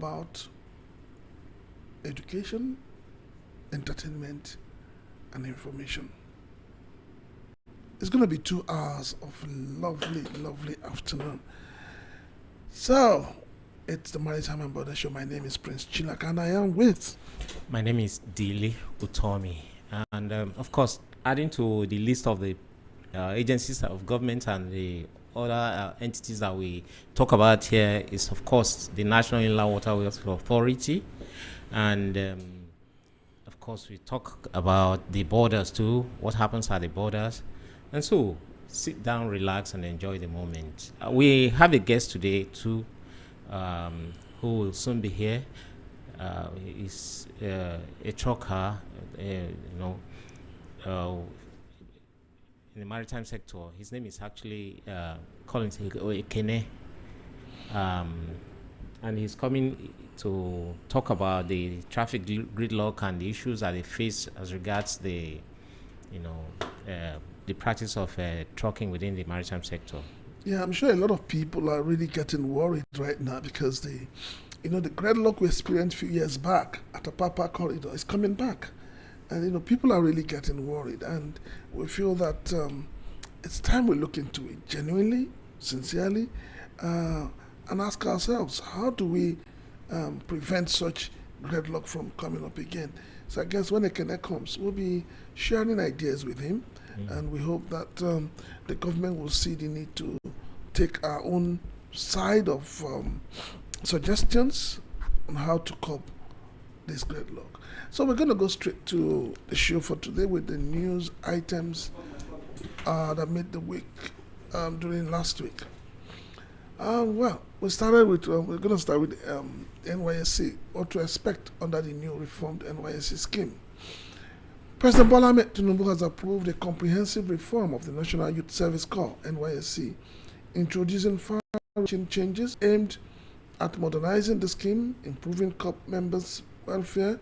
about education, entertainment, and information. It's going to be 2 hours of lovely, lovely afternoon. So, it's the Maritime and Border Show. My name is Prince Chilak, and I am with... My name is Dili Utomi. And of course, adding to the list of the agencies of government and the other entities that we talk about here is, of course, the National Inland Waterways Authority. And of course, we talk about the borders too, what happens at the borders. And so, sit down, relax, and enjoy the moment. We have a guest today too, who will soon be here. He's a trucker, in the maritime sector. His name is actually Collins Ekene. And he's coming to talk about the traffic gridlock and the issues that they face as regards the practice of trucking within the maritime sector. Yeah, I'm sure a lot of people are really getting worried right now because the gridlock we experienced a few years back at the Papa corridor is coming back. And, people are really getting worried. And we feel that it's time we look into it genuinely, sincerely, and ask ourselves, how do we prevent such gridlock from coming up again? So I guess when Ekene comes, we'll be sharing ideas with him. And we hope that the government will see the need to take our own side of suggestions on how to cope this gridlock. So we're going to go straight to the show for today with the news items that made the week during last week. Well, we're going to start with NYSC, what to expect under the new reformed NYSC scheme. President Bola Ahmed Tinubu has approved a comprehensive reform of the National Youth Service Corps, NYSC, introducing far-reaching changes aimed at modernizing the scheme, improving corps members' welfare,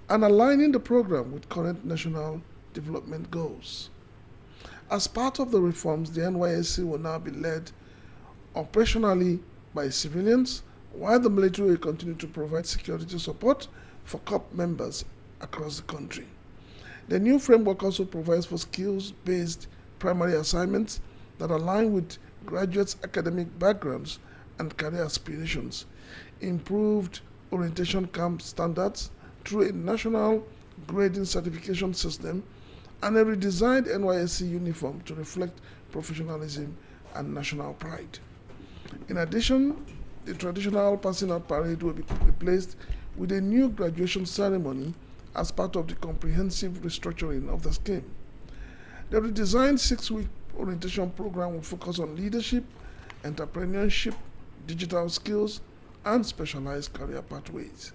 and aligning the program with current national development goals. As part of the reforms, the NYSC will now be led operationally by civilians, while the military will continue to provide security support for corps members across the country. The new framework also provides for skills-based primary assignments that align with graduates' academic backgrounds and career aspirations, improved orientation camp standards through a national grading certification system, and a redesigned NYSC uniform to reflect professionalism and national pride. In addition, the traditional passing out parade will be replaced with a new graduation ceremony as part of the comprehensive restructuring of the scheme. The redesigned 6-week orientation program will focus on leadership, entrepreneurship, digital skills, and specialized career pathways.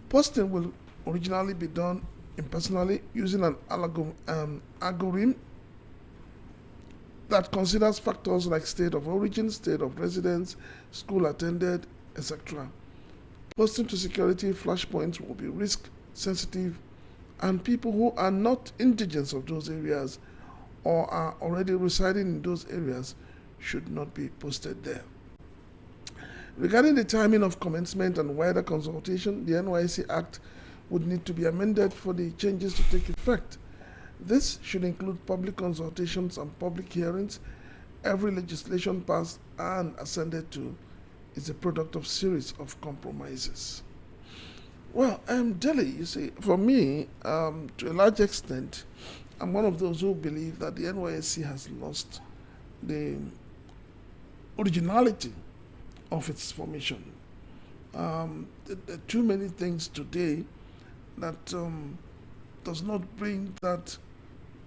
Posting will originally be done impersonally using an algorithm that considers factors like state of origin, state of residence, school attended, etc. Posting to security flashpoints will be risk sensitive, and people who are not indigents of those areas or are already residing in those areas should not be posted there. Regarding the timing of commencement and wider consultation, the NYSC Act would need to be amended for the changes to take effect. This should include public consultations and public hearings. Every legislation passed and ascended to is a product of series of compromises. Well, Delhi, you see, for me, to a large extent, I'm one of those who believe that the NYSC has lost the originality of its formation. There are too many things today that does not bring that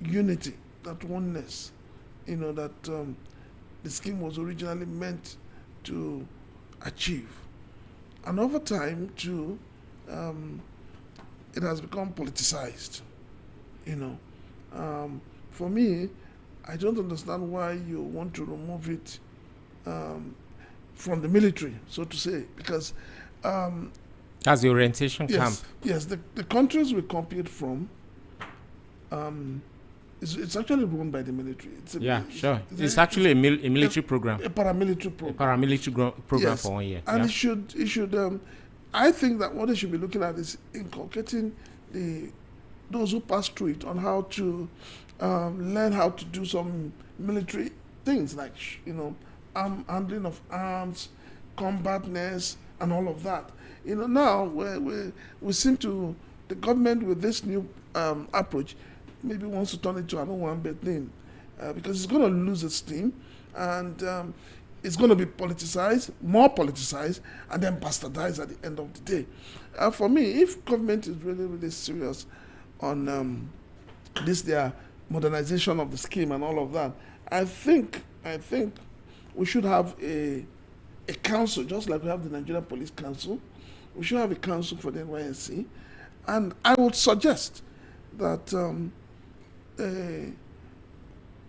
unity, that oneness, that the scheme was originally meant to achieve. And over time, too, it has become politicized. For me, I don't understand why you want to remove it from the military, so to say, because that's the orientation camp. Yes, the countries we compete from It's actually run by the military. Sure. It's actually a military program. A paramilitary program. A paramilitary program Yes. for 1 year. And it should. I think that what they should be looking at is inculcating those who pass through it on how to learn how to do some military things like handling of arms, combatness, and all of that. Now we seem to, the government with this new approach maybe wants to turn it to another one bad thing because it's going to lose its steam, and it's going to be politicized, more politicized, and then bastardized at the end of the day. For me, if government is really, really serious on their modernization of the scheme and all of that, I think we should have a council, just like we have the Nigerian Police Council. We should have a council for the NYSC, and I would suggest that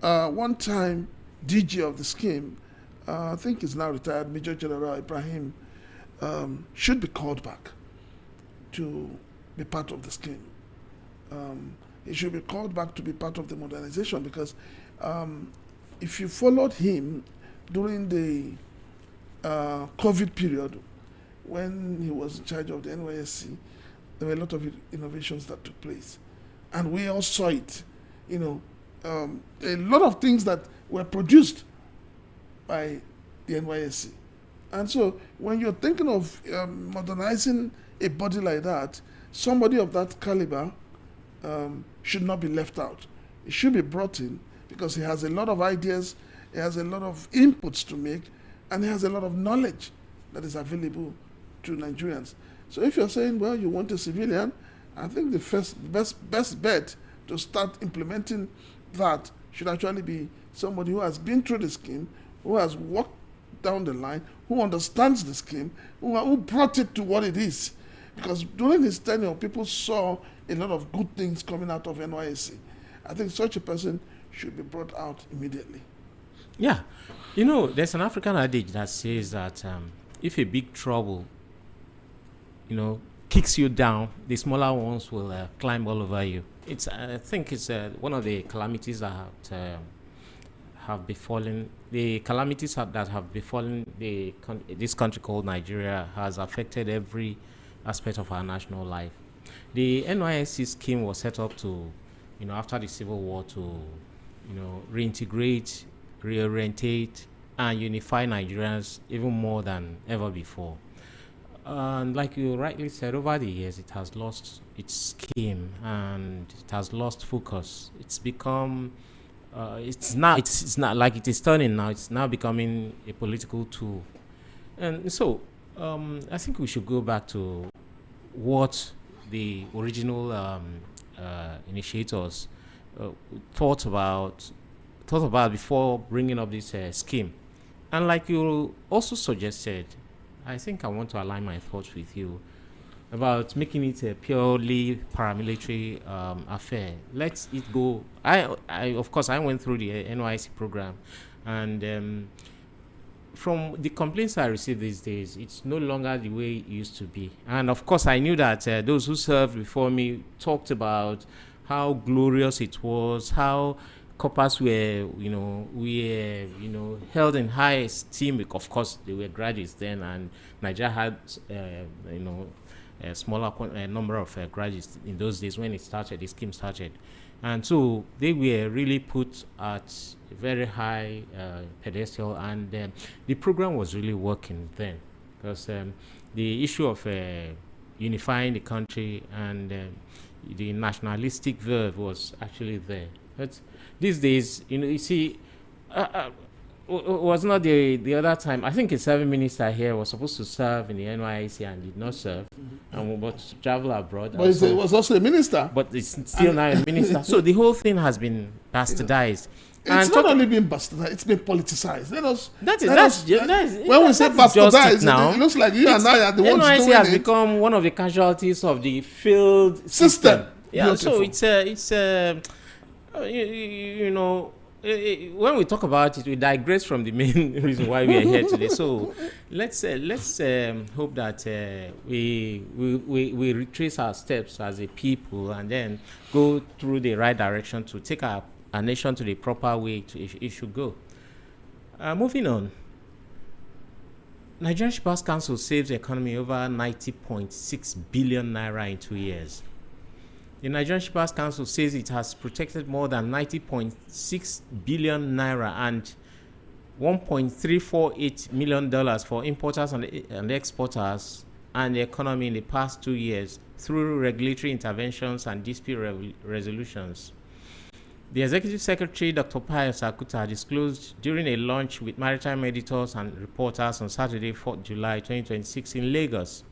one-time DG of the scheme, I think is now retired, Major General Ibrahim, should be called back to be part of the scheme. He should be called back to be part of the modernization because if you followed him during the COVID period when he was in charge of the NYSC, there were a lot of innovations that took place. And we all saw it. A lot of things that were produced by the NYSC. And so when you're thinking of modernizing a body like that, somebody of that caliber should not be left out. He should be brought in because he has a lot of ideas, he has a lot of inputs to make, and he has a lot of knowledge that is available to Nigerians. So if you're saying, well, you want a civilian, I think the best bet to start implementing that should actually be somebody who has been through the scheme, who has walked down the line, who understands the scheme, who brought it to what it is. Because during his tenure, people saw a lot of good things coming out of NYSC. I think such a person should be brought out immediately. Yeah. There's an African adage that says that if a big trouble, kicks you down, the smaller ones will climb all over you. I think it's one of the calamities that have befallen, that have befallen this country called Nigeria has affected every aspect of our national life. The NYSC scheme was set up to, after the Civil War to, reintegrate, reorientate, and unify Nigerians even more than ever before. And like you rightly said, over the years, it has lost its scheme and it has lost focus. It's become, it's not like it is turning now. It's now becoming a political tool. And so, I think we should go back to what the original initiators thought about before bringing up this scheme. And like you also suggested, I think I want to align my thoughts with you about making it a purely paramilitary affair. Let it go. I of course, I went through the NYSC program, and from the complaints I receive these days, it's no longer the way it used to be. And of course, I knew that those who served before me talked about how glorious it was, how corpers were, held in high esteem. Of course, they were graduates then, and Nigeria had, a smaller number of graduates in those days when the scheme started. And so they were really put at a very high pedestal, and the program was really working then, because the issue of unifying the country and the nationalistic verve was actually there. But these days, you see, was not the other time. I think a serving minister here was supposed to serve in the NYSC and did not serve, and but to travel abroad. But he was also a minister. But it's still now a minister. So the whole thing has been bastardized. It's not only been bastardized; it's been politicized. When we say bastardized, now, it looks like you and I are the ones doing it. NYSC has become one of the casualties of the failed system. Yeah, beautiful. So it's when we talk about it, we digress from the main reason why we are here today. So let's hope that we retrace our steps as a people and then go through the right direction to take our our nation to the proper way it should go. Moving on, Nigerian Shippers Council saves the economy over 90.6 billion naira in 2 years. The Nigerian Shippers Council says it has protected more than 90.6 billion naira and $1.348 million for importers and exporters and the economy in the past 2 years through regulatory interventions and dispute resolutions. The Executive Secretary, Dr. Pius Akuta, disclosed during a lunch with maritime editors and reporters on Saturday, 4th July 2026 in Lagos.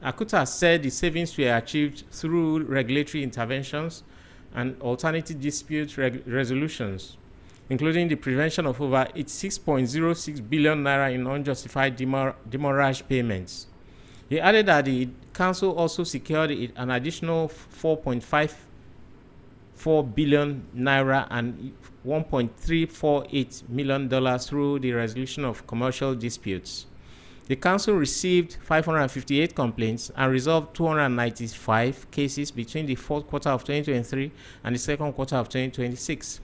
Akuta said the savings were achieved through regulatory interventions and alternative dispute resolutions, including the prevention of over 86.06 billion naira in unjustified demurrage payments. He added that the council also secured an additional 4.54 billion naira and $1.348 million through the resolution of commercial disputes. The council received 558 complaints and resolved 295 cases between the fourth quarter of 2023 and the second quarter of 2026.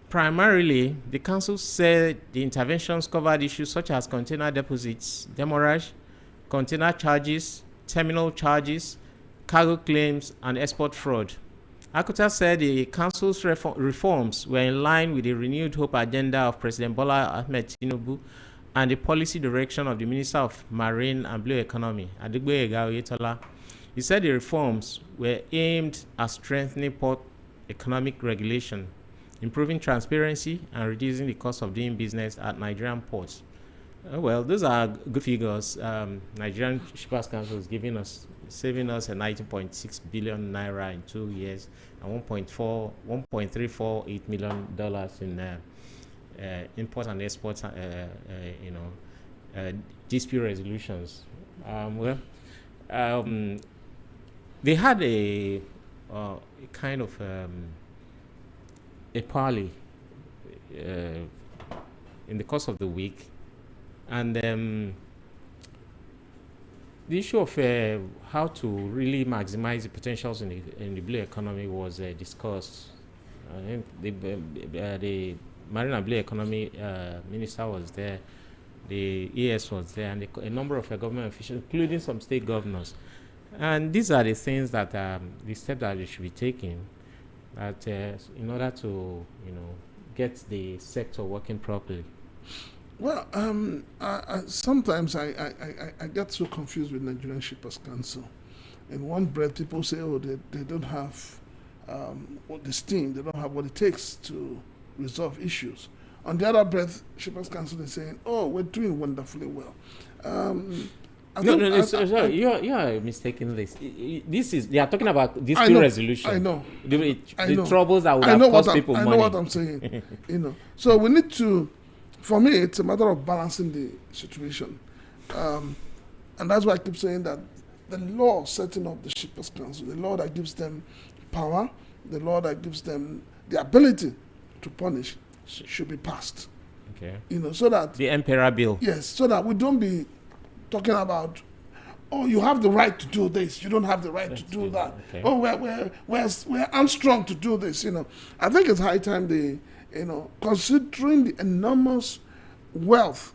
Primarily, the council said the interventions covered issues such as container deposits, demurrage, container charges, terminal charges, cargo claims, and export fraud. Akuta said the council's reforms were in line with the renewed hope agenda of President Bola Ahmed Tinubu and the policy direction of the Minister of Marine and Blue Economy, Adigboyega Oyetola. He said the reforms were aimed at strengthening port economic regulation, improving transparency, and reducing the cost of doing business at Nigerian ports. Well, those are good figures. Nigerian Shippers Council is saving us a 90.6 billion naira in 2 years and $1.348 million in import and export, dispute resolutions. They had a kind of a parley in the course of the week, and the issue of how to really maximize the potentials in the blue economy was discussed. I think the Marine and Blue Economy Minister was there, the ES was there, and a number of government officials, including some state governors. And these are the things that the steps that they should be taking, that in order to get the sector working properly. Well, sometimes I get so confused with Nigerian Shippers Council. In one breath, people say, oh, they don't have the steam, they don't have what it takes to resolve issues. On the other breath, Shippers Council is saying, oh, we're doing wonderfully well. Sorry, you are mistaking this. They are talking about dispute resolution. I know. The troubles that would have cost people money. I know what I'm saying. So we need to, for me, it's a matter of balancing the situation. And that's why I keep saying that the law setting up the Shippers Council, the law that gives them power, the law that gives them the ability to punish, should be passed. Okay. So that the Emperor Bill. Yes, so that we don't be talking about, oh, you have the right to do this, you don't have the right to do that. Okay. Oh, we're unstrong to do this. I think it's high time they, considering the enormous wealth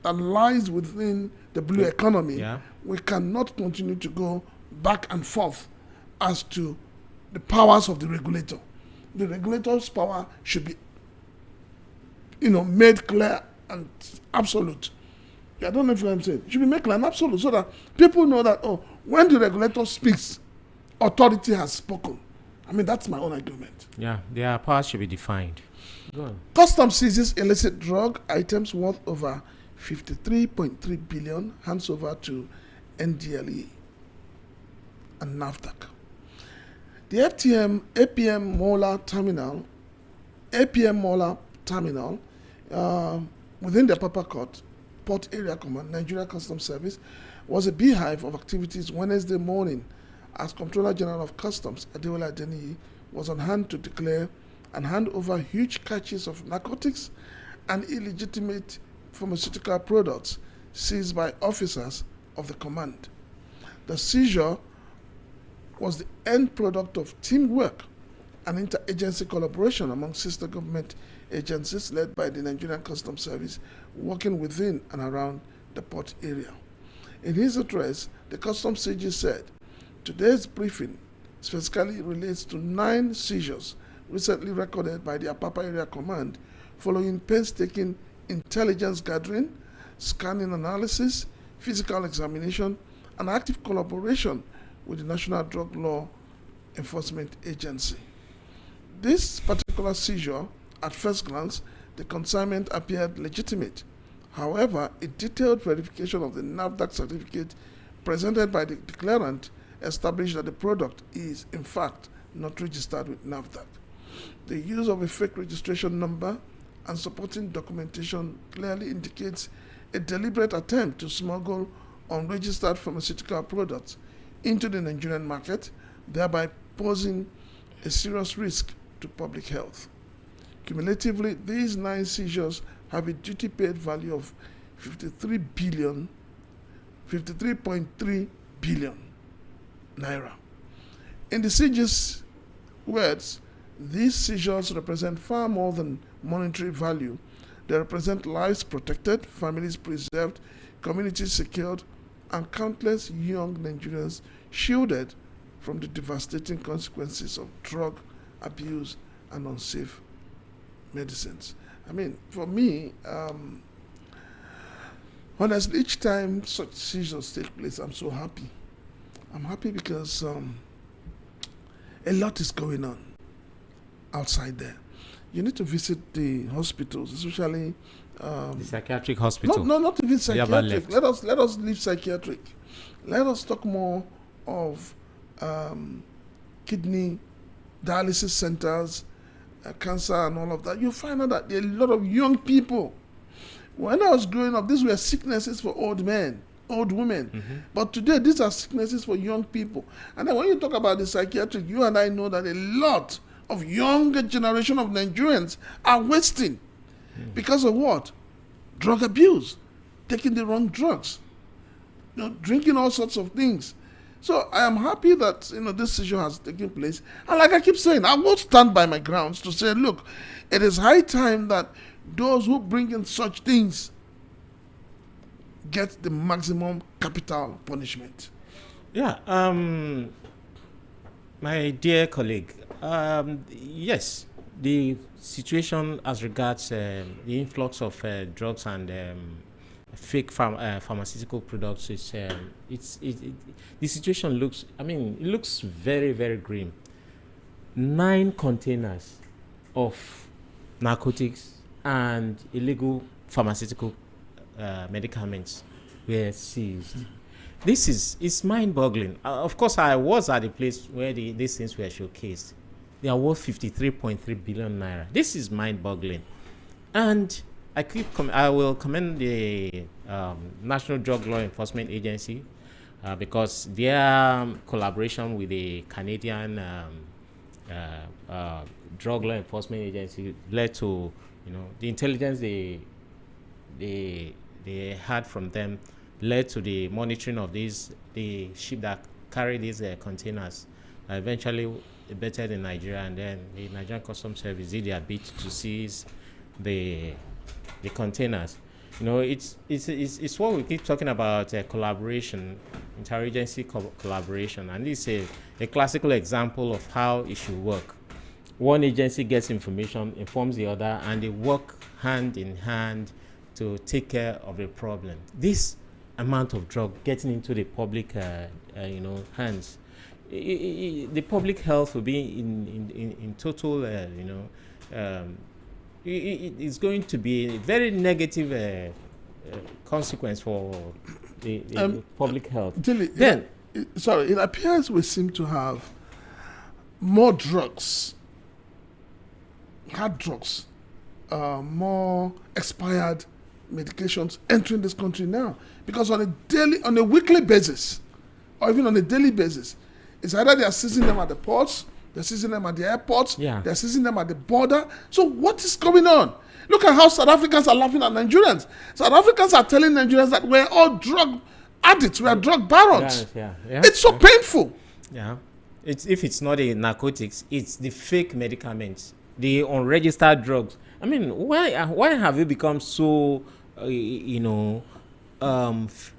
that lies within the blue economy, we cannot continue to go back and forth as to the powers of the regulator. The regulator's power should be, made clear and absolute. I don't know if I'm saying. It should be made clear and absolute so that people know that, oh, when the regulator speaks, authority has spoken. I mean, that's my own argument. Yeah, their powers should be defined. Go on. Customs seizes illicit drug items worth over 53.3 billion, hands over to NDLE and NAFDAC. The APM Mola Terminal, within the Port Area Command, Nigeria Customs Service, was a beehive of activities Wednesday morning as Comptroller General of Customs, Adeola Adeniyi, was on hand to declare and hand over huge catches of narcotics and illegitimate pharmaceutical products seized by officers of the command. The seizure was the end product of teamwork and interagency collaboration among sister government agencies led by the Nigerian Customs Service working within and around the port area. In his address, the Customs CG said, today's briefing specifically relates to 9 seizures recently recorded by the Apapa Area Command following painstaking intelligence gathering, scanning analysis, physical examination, and active collaboration with the National Drug Law Enforcement Agency. This particular seizure, at first glance, the consignment appeared legitimate. However, a detailed verification of the NAFDAC certificate presented by the declarant established that the product is, in fact, not registered with NAFDAC. The use of a fake registration number and supporting documentation clearly indicates a deliberate attempt to smuggle unregistered pharmaceutical products into the Nigerian market, thereby posing a serious risk to public health. Cumulatively, these 9 seizures have a duty-paid value of 53.3 billion naira. In the CG's words, these seizures represent far more than monetary value. They represent lives protected, families preserved, communities secured, and countless young Nigerians shielded from the devastating consequences of drug abuse and unsafe medicines. I mean, for me, honestly, each time such seizures take place, I'm so happy. I'm happy because a lot is going on outside there. You need to visit the hospitals, especially the psychiatric hospital. No, not even psychiatric. Let us leave psychiatric. Let us talk more of kidney dialysis centers, cancer and all of that. You find out that there are a lot of young people. When I was growing up, these were sicknesses for old men, old women. Mm-hmm. But today, these are sicknesses for young people. And then when you talk about the psychiatric, you and I know that a lot of younger generation of Nigerians are wasting because of what? Drug abuse, taking the wrong drugs, drinking all sorts of things. So I am happy that this issue has taken place. And like I keep saying, I will stand by my grounds to say, look, it is high time that those who bring in such things get the maximum capital punishment. Yeah, my dear colleague, yes, the situation as regards the influx of drugs and fake pharmaceutical products is the situation looks, it looks very, very grim. 9 containers of narcotics and illegal pharmaceutical medicaments were seized. It's mind-boggling. Of course, I was at the place where these things were showcased. They are worth 53.3 billion naira. This is mind-boggling, and I will commend the National Drug Law Enforcement Agency because their collaboration with the Canadian Drug Law Enforcement Agency led to the intelligence they had from them led to the monitoring of the ship that carry these containers. Eventually bettered in Nigeria, and then the Nigerian Customs Service did their bit to seize the containers. It's what we keep talking about, collaboration, interagency collaboration, and this is a classical example of how it should work. One agency gets information, informs the other, and they work hand in hand to take care of the problem. This amount of drug getting into the public hands, the public health will be in total it's going to be a very negative consequence for the public health. It appears we seem to have more drugs, hard drugs, more expired medications entering this country now, because on a weekly basis, or even on a daily basis, it's either they are seizing them at the ports, they're seizing them at the airports, they're seizing them at the border. So what is going on? Look at how South Africans are laughing at Nigerians. South Africans are telling Nigerians that we're all drug addicts, we are drug barons. It's so painful. Yeah. if it's not a narcotics, it's the fake medicaments, the unregistered drugs. I mean, why have you become so,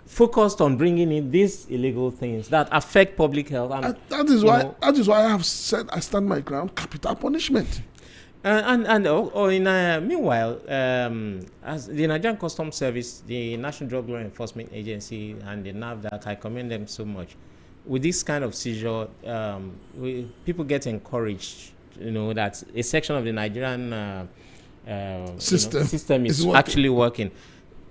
focused on bringing in these illegal things that affect public health? And that is why I have said I stand my ground. Capital punishment. Meanwhile, as the Nigerian Customs Service, the National Drug Law Enforcement Agency, and the NAFDAC, I commend them so much. With this kind of seizure, people get encouraged, that a section of the Nigerian system is actually working.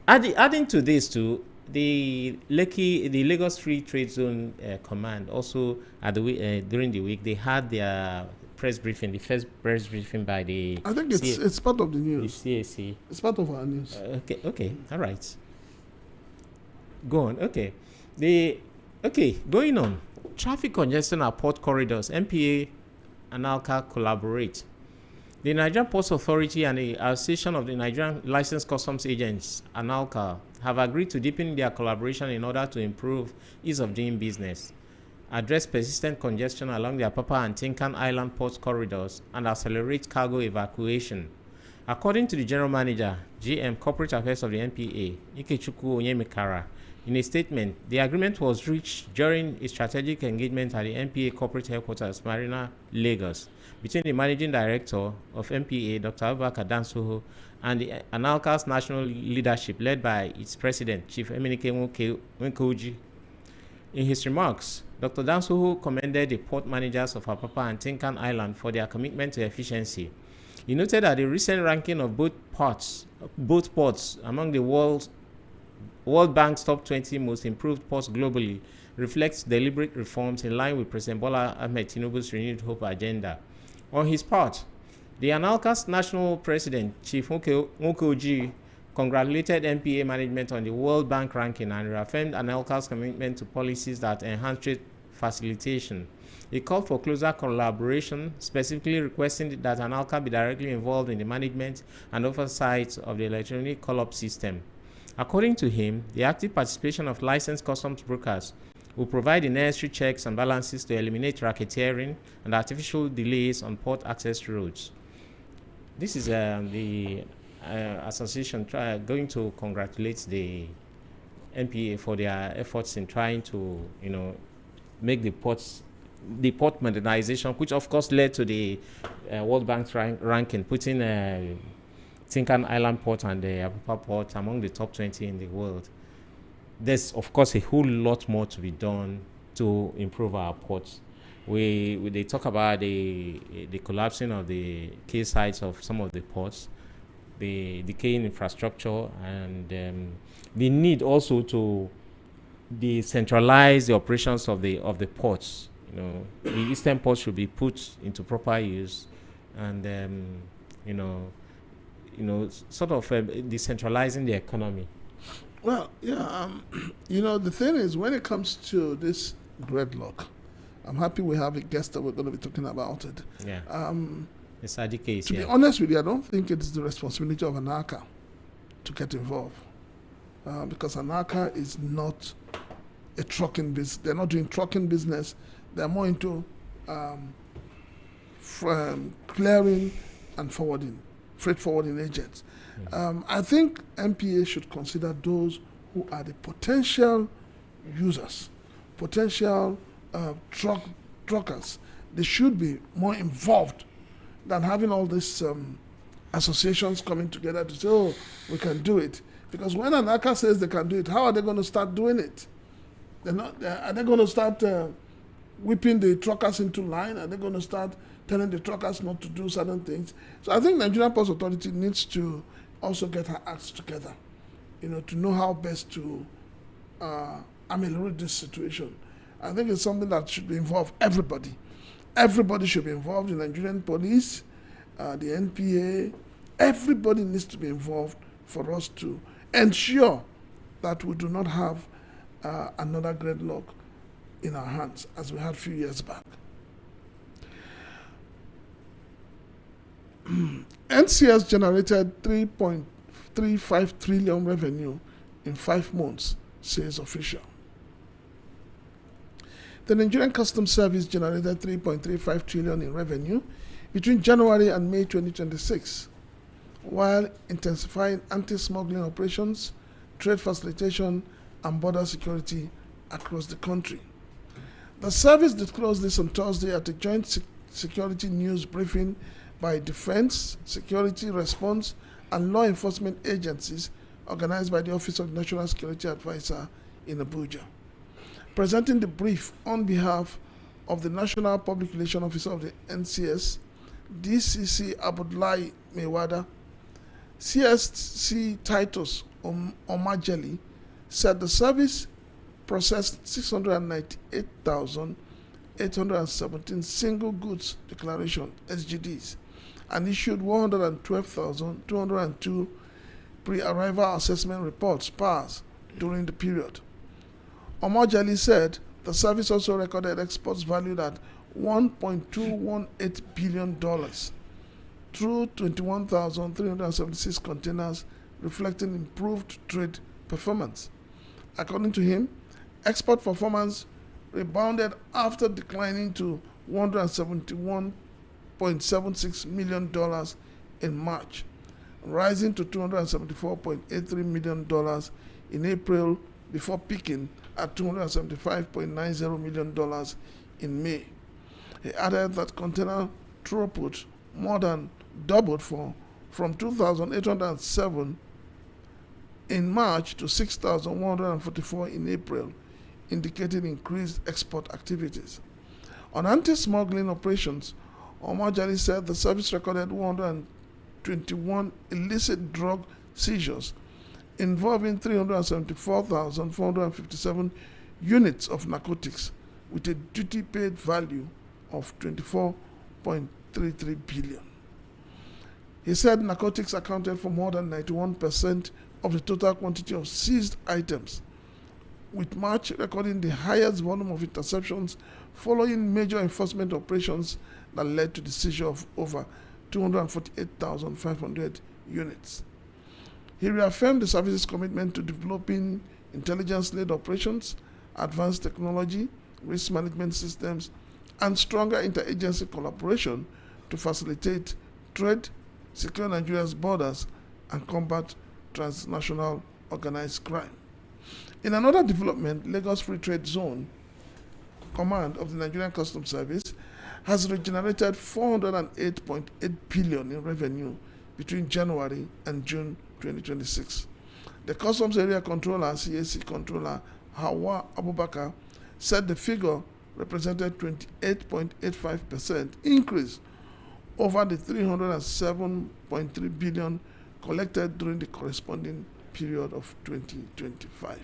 Adding to this too, the Lagos Free Trade Zone Command also during the week they had their press briefing, the first press briefing by the. I think it's part of the news. The CAC. It's part of our news. Okay, all right. Go on. Okay, going on. Traffic congestion at port corridors. NPA and ALCA collaborate. The Nigerian Ports Authority and the Association of the Nigerian Licensed Customs Agents, ANALCA, have agreed to deepen their collaboration in order to improve ease of doing business, address persistent congestion along the Apapa and Tinkan Island port corridors, and accelerate cargo evacuation. According to the General Manager, GM Corporate Affairs of the NPA, Ikechukwu Onyemekara, in a statement, the agreement was reached during a strategic engagement at the NPA Corporate Headquarters, Marina, Lagos, between the Managing Director of NPA, Dr. Abubakar Dansoho, and the ANALCA's national leadership led by its President, Chief Emenike Nwokoji. In his remarks, Dr. Dansoho commended the port managers of Apapa and Tinkan Island for their commitment to efficiency. He noted that the recent ranking of both ports among the World Bank's top 20 most improved ports globally reflects deliberate reforms in line with President Bola Ahmed Tinubu's renewed hope agenda. On his part, the ANALCA's national president, Chief Nwokoji, congratulated NPA management on the World Bank ranking and reaffirmed ANALCA's commitment to policies that enhance trade facilitation. He called for closer collaboration, specifically requesting that ANALCA be directly involved in the management and oversight of the electronic call-up system. According to him, the active participation of licensed customs brokers will provide the necessary checks and balances to eliminate racketeering and artificial delays on port access roads. This is the association going to congratulate the NPA for their efforts in trying to, make the port modernization, which of course led to the World Bank's ranking, putting Tinkan Island Port and the Apapa Port among the top 20 in the world. There's of course a whole lot more to be done to improve our ports. They talk about the collapsing of the key sites of some of the ports, the decaying infrastructure, and the need also to decentralize the operations of the ports. The eastern ports should be put into proper use, and sort of decentralizing the economy. Well, yeah, the thing is, when it comes to this gridlock, I'm happy we have a guest that we're going to be talking about it. Yeah. The Sadi case. To be honest with you, I don't think it's the responsibility of ANALCA to get involved, because ANALCA is not a trucking business. They're not doing trucking business. They're more into clearing and forwarding, freight forwarding agents. I think NPA should consider those who are the potential users, potential truckers. They should be more involved than having all these associations coming together to say, oh, we can do it. Because when ANALCA says they can do it, how are they going to start doing it? Are they going to start whipping the truckers into line? Are they going to start telling the truckers not to do certain things? So I think Nigerian Ports Authority needs to also get her acts together, to know how best to ameliorate this situation. I think it's something that should be involved everybody. Everybody should be involved, the Nigerian police, the NPA. Everybody needs to be involved for us to ensure that we do not have another gridlock in our hands as we had a few years back. NCS generated 3.35 trillion revenue in 5 months, says official. The Nigerian Customs Service generated 3.35 trillion in revenue between January and May 2026, while intensifying anti-smuggling operations, trade facilitation, and border security across the country. The service disclosed this on Thursday at a joint security news briefing by defense, security response, and law enforcement agencies organized by the Office of National Security Advisor in Abuja. Presenting the brief on behalf of the National Public Relations Officer of the NCS, DCC Abdullahi Mewada, CSC Titus Omajeli said the service processed 698,817 single goods declaration (SGDs) and issued 112,202 pre-arrival assessment reports (PARs) during the period. Omajeli said the service also recorded exports valued at $1.218 billion through 21,376 containers, reflecting improved trade performance. According to him, export performance rebounded after declining to $171.76 million in March, rising to $274.83 million in April before peaking at $275.90 million in May. He added that container throughput more than doubled from 2,807 in March to 6,144 in April, indicating increased export activities. On anti-smuggling operations, Omajali said the service recorded 121 illicit drug seizures involving 374,457 units of narcotics with a duty-paid value of 24.33 billion. He said narcotics accounted for more than 91% of the total quantity of seized items, with March recording the highest volume of interceptions following major enforcement operations that led to the seizure of over 248,500 units. He reaffirmed the service's commitment to developing intelligence-led operations, advanced technology, risk management systems, and stronger interagency collaboration to facilitate trade, secure Nigeria's borders, and combat transnational organized crime. In another development, Lagos Free Trade Zone Command of the Nigerian Customs Service has regenerated 408.8 billion in revenue between January and June 2026. The Customs Area Controller, CAC Controller, Hawa Abubakar, said the figure represented 28.85% increase over the 307.3 billion collected during the corresponding period of 2025.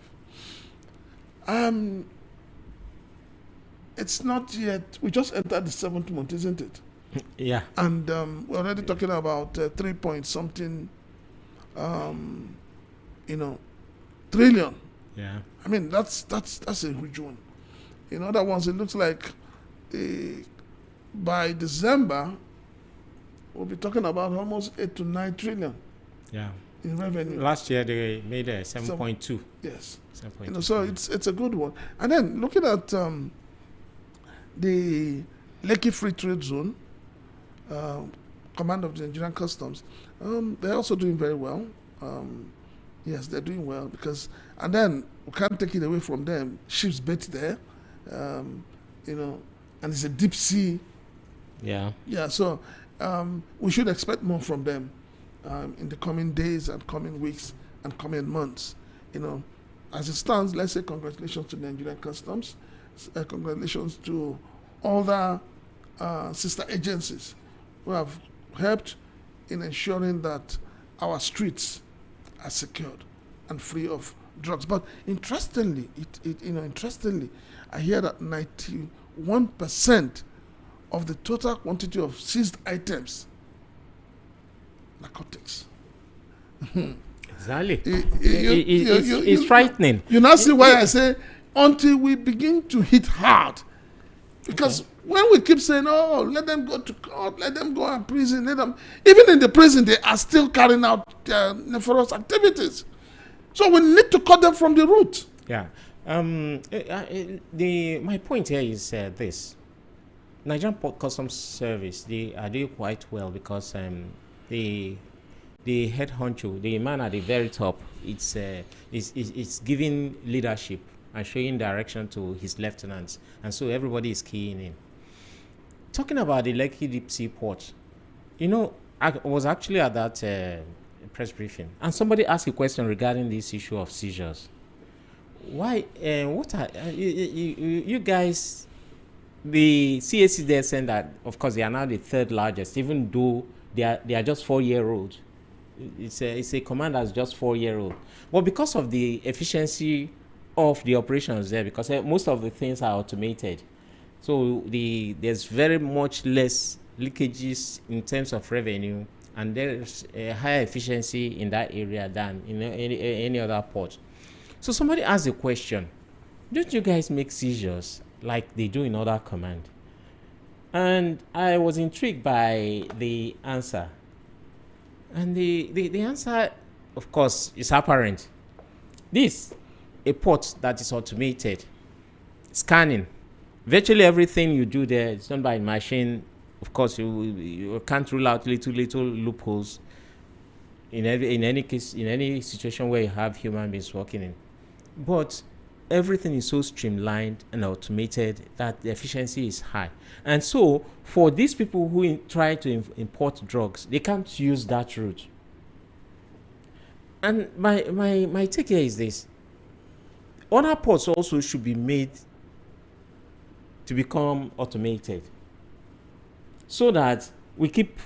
It's not yet, we just entered the 7th month, isn't it? Yeah. And we're already talking about 3 point something, trillion. Yeah. I mean, that's a huge one. In other ones, it looks like by December, we'll be talking about almost 8 to 9 trillion. Yeah. In revenue. Last year they made a 7.2. Yes. 7.2. So it's a good one. And then looking at the Lekki Free Trade Zone, command of the Nigerian Customs, they're also doing very well. Yes, they're doing well because, and then we can't take it away from them. Ships bet there, and it's a deep sea. Yeah. Yeah. So we should expect more from them in the coming days and coming weeks and coming months. As it stands, let's say congratulations to the Nigerian Customs. Congratulations to all the sister agencies who have helped in ensuring that our streets are secured and free of drugs. But interestingly, I hear that 91% of the total quantity of seized items, narcotics. Exactly. It's frightening. You now see why I say until we begin to hit hard. Because when we keep saying, oh, let them go to court, let them go to prison, even in the prison, they are still carrying out nefarious activities. So we need to cut them from the root. Yeah. My point here is this: Nigerian Port Customs Service, they are doing quite well because the head honcho, the man at the very top, it's giving leadership and showing direction to his lieutenants, and so everybody is keying in. Talking about the Lekki Deep Sea Port, I was actually at that press briefing, and somebody asked a question regarding this issue of seizures. Why? What are you guys? The CAC there saying that, of course, they are now the third largest, even though they are just 4-year-old. It's a command that's just 4-year-old. But because of the efficiency of the operations there, because most of the things are automated, so there's very much less leakages in terms of revenue, and there's a higher efficiency in that area than in any other port. So somebody asked a question: don't you guys make seizures like they do in other command? And I was intrigued by the answer. And the answer, of course, is apparent. This, a port that is automated, scanning. Virtually everything you do there is done by machine. Of course, you can't rule out little loopholes in any case, in any situation where you have human beings working in. But everything is so streamlined and automated that the efficiency is high. And so for these people who try to import drugs, they can't use that route. And my take here is this: other ports also should be made to become automated, so that we keep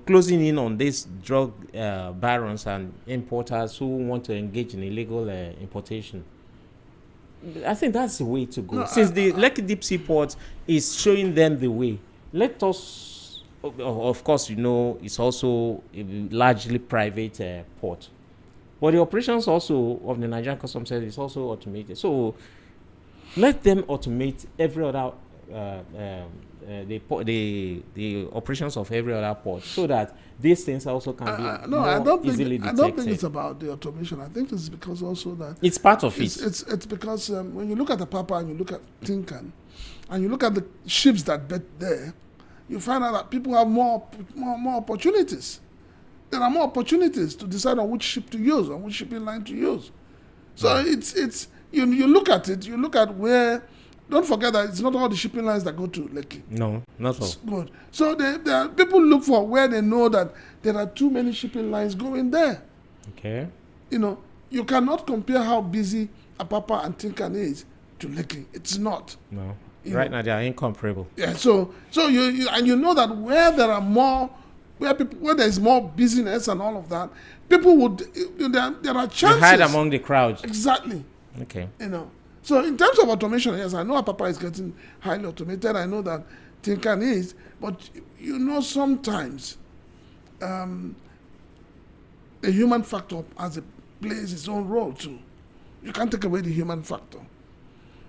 closing in on these drug barons and importers who want to engage in illegal importation. I think that's the way to go. No, since the Lekki Deep Sea Port is showing them the way, let us, of course, it's also a largely private port, but the operations also of the Nigerian Customs Service is also automated. So let them automate every other the operations of every other port, so that these things also can be easily detected. I don't think it's about the automation. I think it's because also that it's part of it. It's because when you look at the Papa and you look at Tinkan, and you look at the ships that bet there, you find out that people have more opportunities. There are more opportunities to decide on which ship to use, on which shipping line to use. So it's you look at it, you look at where. Don't forget that it's not all the shipping lines that go to Lekki. No, not all. Good. So people look for where they know that there are too many shipping lines going there. Okay. You cannot compare how busy Apapa and Tinkan is to Lekki. It's not. No. Right now they are incomparable. Yeah. So you know that where there are more, where there is more business and all of that, people would there are chances. You hide among the crowd. Exactly. Okay. So in terms of automation, yes, I know Apapa is getting highly automated. I know that Tinkan is, but sometimes the human factor plays its own role too. You can't take away the human factor.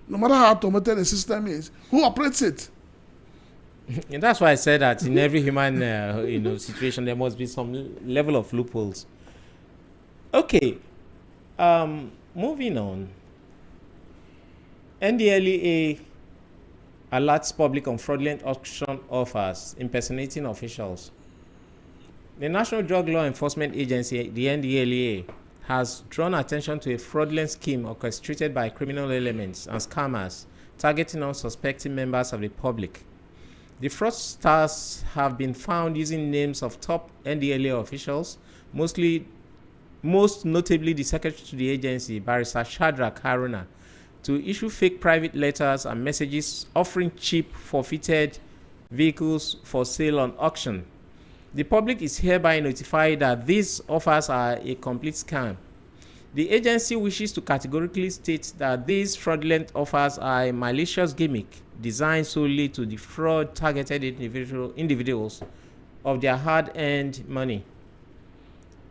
No matter how automated a system is, who operates it? And that's why I said that in every human situation there must be some level of loopholes. Okay, moving on. NDLEA alerts public on fraudulent auction offers impersonating officials. The National Drug Law Enforcement Agency, the NDLEA, has drawn attention to a fraudulent scheme orchestrated by criminal elements and scammers targeting unsuspecting members of the public. The fraudsters have been found using names of top NDLEA officials, most notably the Secretary to the agency, Barrister Shadrach Haruna, to issue fake private letters and messages offering cheap forfeited vehicles for sale on auction. The public is hereby notified that these offers are a complete scam. The agency wishes to categorically state that these fraudulent offers are a malicious gimmick designed solely to defraud targeted individuals of their hard-earned money.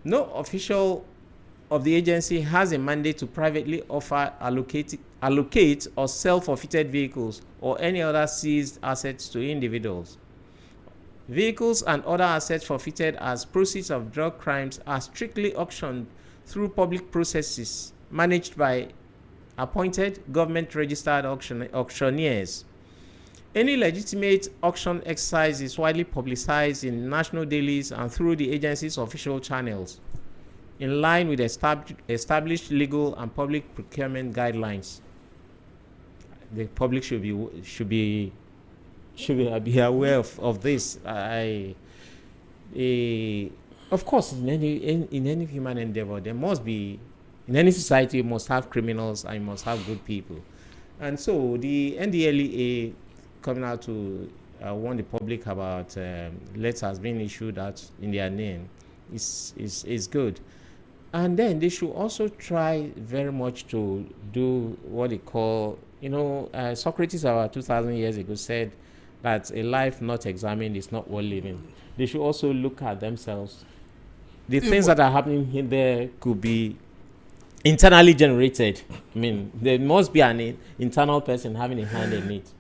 No official of the agency has a mandate to privately offer, allocate or sell forfeited vehicles or any other seized assets to individuals. Vehicles and other assets forfeited as proceeds of drug crimes are strictly auctioned through public processes managed by appointed government-registered auctioneers. Any legitimate auction exercise is widely publicized in national dailies and through the agency's official channels, in line with established legal and public procurement guidelines. The public should be aware of this. Of course, in any human endeavor, there must be, in any society, you must have criminals and you must have good people. And so the NDLEA coming out to warn the public about letters being issued out in their name is good. And then they should also try very much to do what they call, Socrates about 2,000 years ago said that a life not examined is not worth living. They should also look at themselves. The things that are happening in there could be internally generated. I mean, there must be an internal person having a hand in it.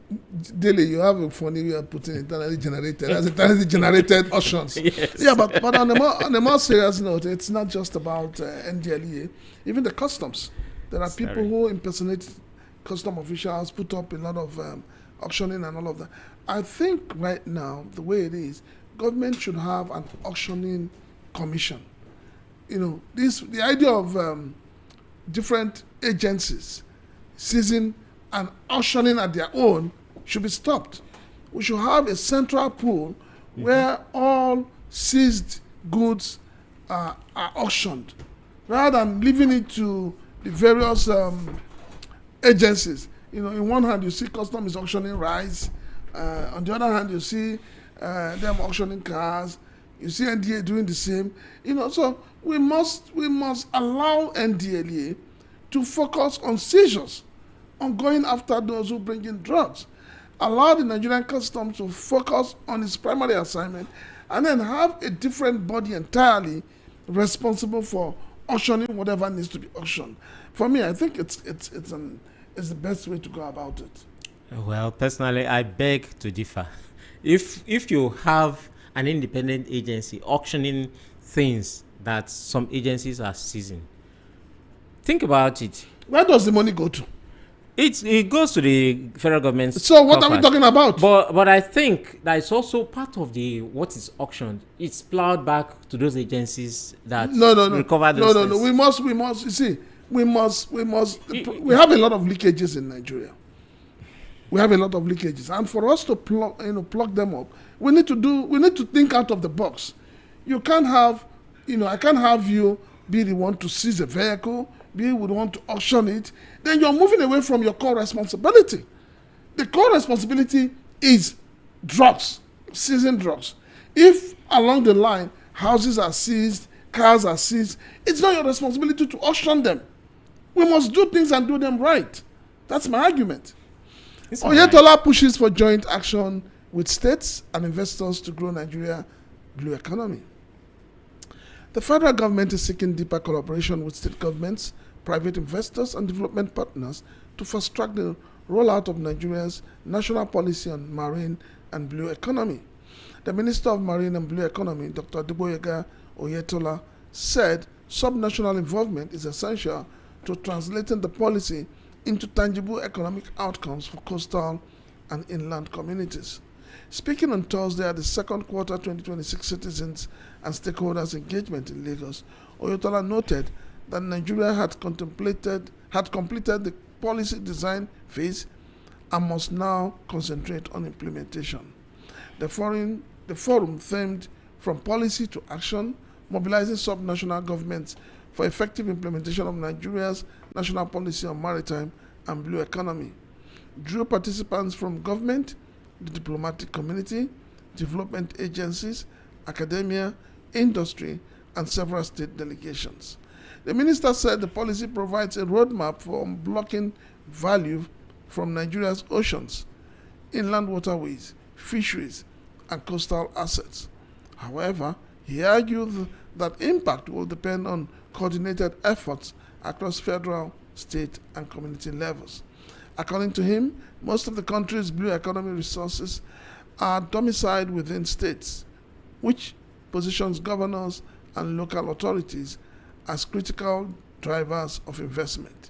Daily, you have a funny way of putting internally generated as internally generated auctions. Yes. Yeah, but on a more serious note, it's not just about NDLEA. Even the customs. There are people who impersonate custom officials, put up a lot of auctioning and all of that. I think right now, the way it is, government should have an auctioning commission. The idea of different agencies seizing and auctioning at their own should be stopped. We should have a central pool where all seized goods are auctioned, rather than leaving it to the various agencies. In one hand you see customs is auctioning rice, on the other hand you see them auctioning cars, you see NDA doing the same. So we must allow NDLEA to focus on seizures, on going after those who bring in drugs. Allow the Nigerian customs to focus on its primary assignment, and then have a different body entirely responsible for auctioning whatever needs to be auctioned. For me, I think it's the best way to go about it. Well, personally, I beg to differ. If you have an independent agency auctioning things that some agencies are seizing, think about it. Where does the money go to? It goes to the federal government. So what are we talking about? But I think that it's also part of what is auctioned. It's plowed back to those agencies that recover those things. We must. You see, we have a lot of leakages in Nigeria. We have a lot of leakages, and for us to plug them up, we need to think out of the box. You can't have, I can't have you be the one to seize a vehicle, be the one to auction it. Then you're moving away from your core responsibility. The core responsibility is drugs, seizing drugs. If along the line houses are seized, cars are seized, it's not your responsibility to auction them. We must do things and do them right. That's my argument. Oyetola pushes for joint action with states and investors to grow Nigeria's blue economy. The federal government is seeking deeper collaboration with state governments, private investors, and development partners to fast-track the rollout of Nigeria's national policy on marine and blue economy. The Minister of Marine and Blue Economy, Dr. Adeboyega Oyetola, said subnational involvement is essential to translating the policy into tangible economic outcomes for coastal and inland communities. Speaking on Thursday at the second quarter 2026 citizens and stakeholders engagement in Lagos, Oyetola noted that Nigeria had completed the policy design phase and must now concentrate on implementation. The forum themed From Policy to Action, mobilizing subnational governments for effective implementation of Nigeria's national policy on maritime and blue economy, drew participants from government, the diplomatic community, development agencies, academia, industry, and several state delegations. The minister said the policy provides a roadmap for unblocking value from Nigeria's oceans, inland waterways, fisheries, and coastal assets. However, he argued that impact will depend on coordinated efforts across federal, state, and community levels. According to him, most of the country's blue economy resources are domiciled within states, which positions governors and local authorities as critical drivers of investment,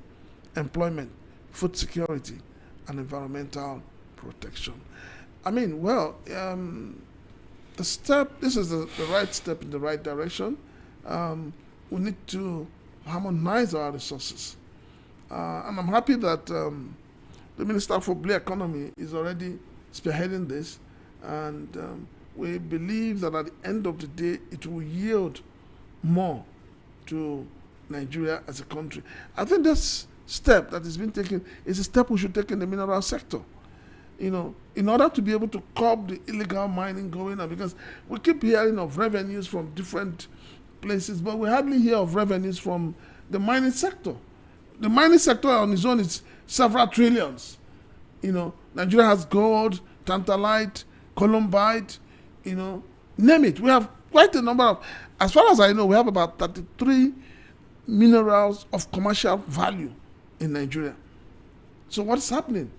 employment, food security, and environmental protection. I mean, well, this is the right step in the right direction. We need to harmonize our resources. And I'm happy that the Minister for Blue Economy is already spearheading this. And we believe that at the end of the day, it will yield more to Nigeria as a country. I think this step that is being taken is a step we should take in the mineral sector. In order to be able to curb the illegal mining going on, because we keep hearing of revenues from different places, but we hardly hear of revenues from the mining sector. The mining sector on its own is several trillions. Nigeria has gold, tantalite, columbite, name it. We have quite a number of, as far as I know, we have about 33 minerals of commercial value in Nigeria. So what's happening?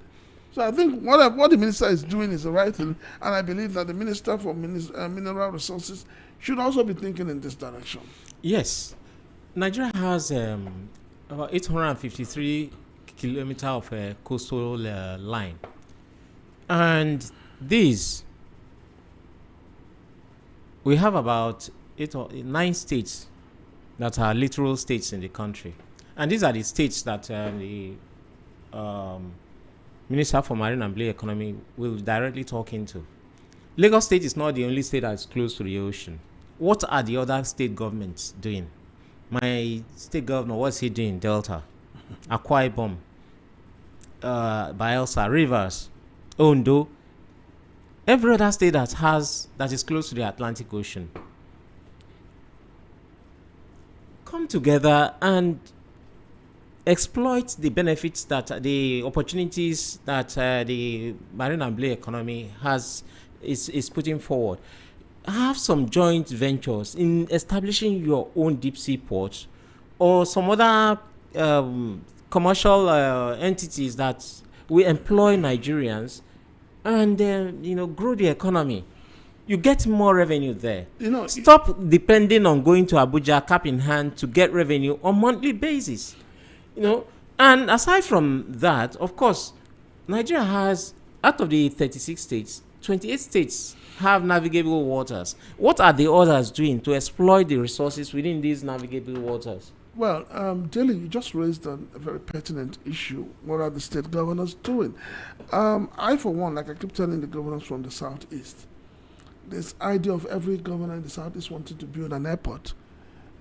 So I think what the minister is doing is the right thing, and I believe that the Minister for Mineral Resources should also be thinking in this direction. Yes. Nigeria has about 853 kilometers of coastal line. And these, we have about 8 or 9 states that are littoral states in the country. And these are the states that the Minister for Marine and Blue Economy will directly talk into. Lagos State is not the only state that is close to the ocean. What are the other state governments doing? My state governor, what's he doing? Delta, Akwa Ibom, Bayelsa, Rivers, Ondo, every other state that is close to the Atlantic Ocean. Come together and exploit the benefits, the opportunities that the marine and blue economy is putting forward. Have some joint ventures in establishing your own deep sea port or some other commercial entities that will employ Nigerians and grow the economy. You get more revenue there. Stop depending on going to Abuja cap in hand to get revenue on monthly basis. And aside from that, of course, Nigeria has, out of the 36 states, 28 states have navigable waters. What are the others doing to exploit the resources within these navigable waters? Well, Jelly, you just raised a very pertinent issue. What are the state governors doing? I, for one, like I keep telling the governors from the Southeast, this idea of every governor in the Southeast wanting to build an airport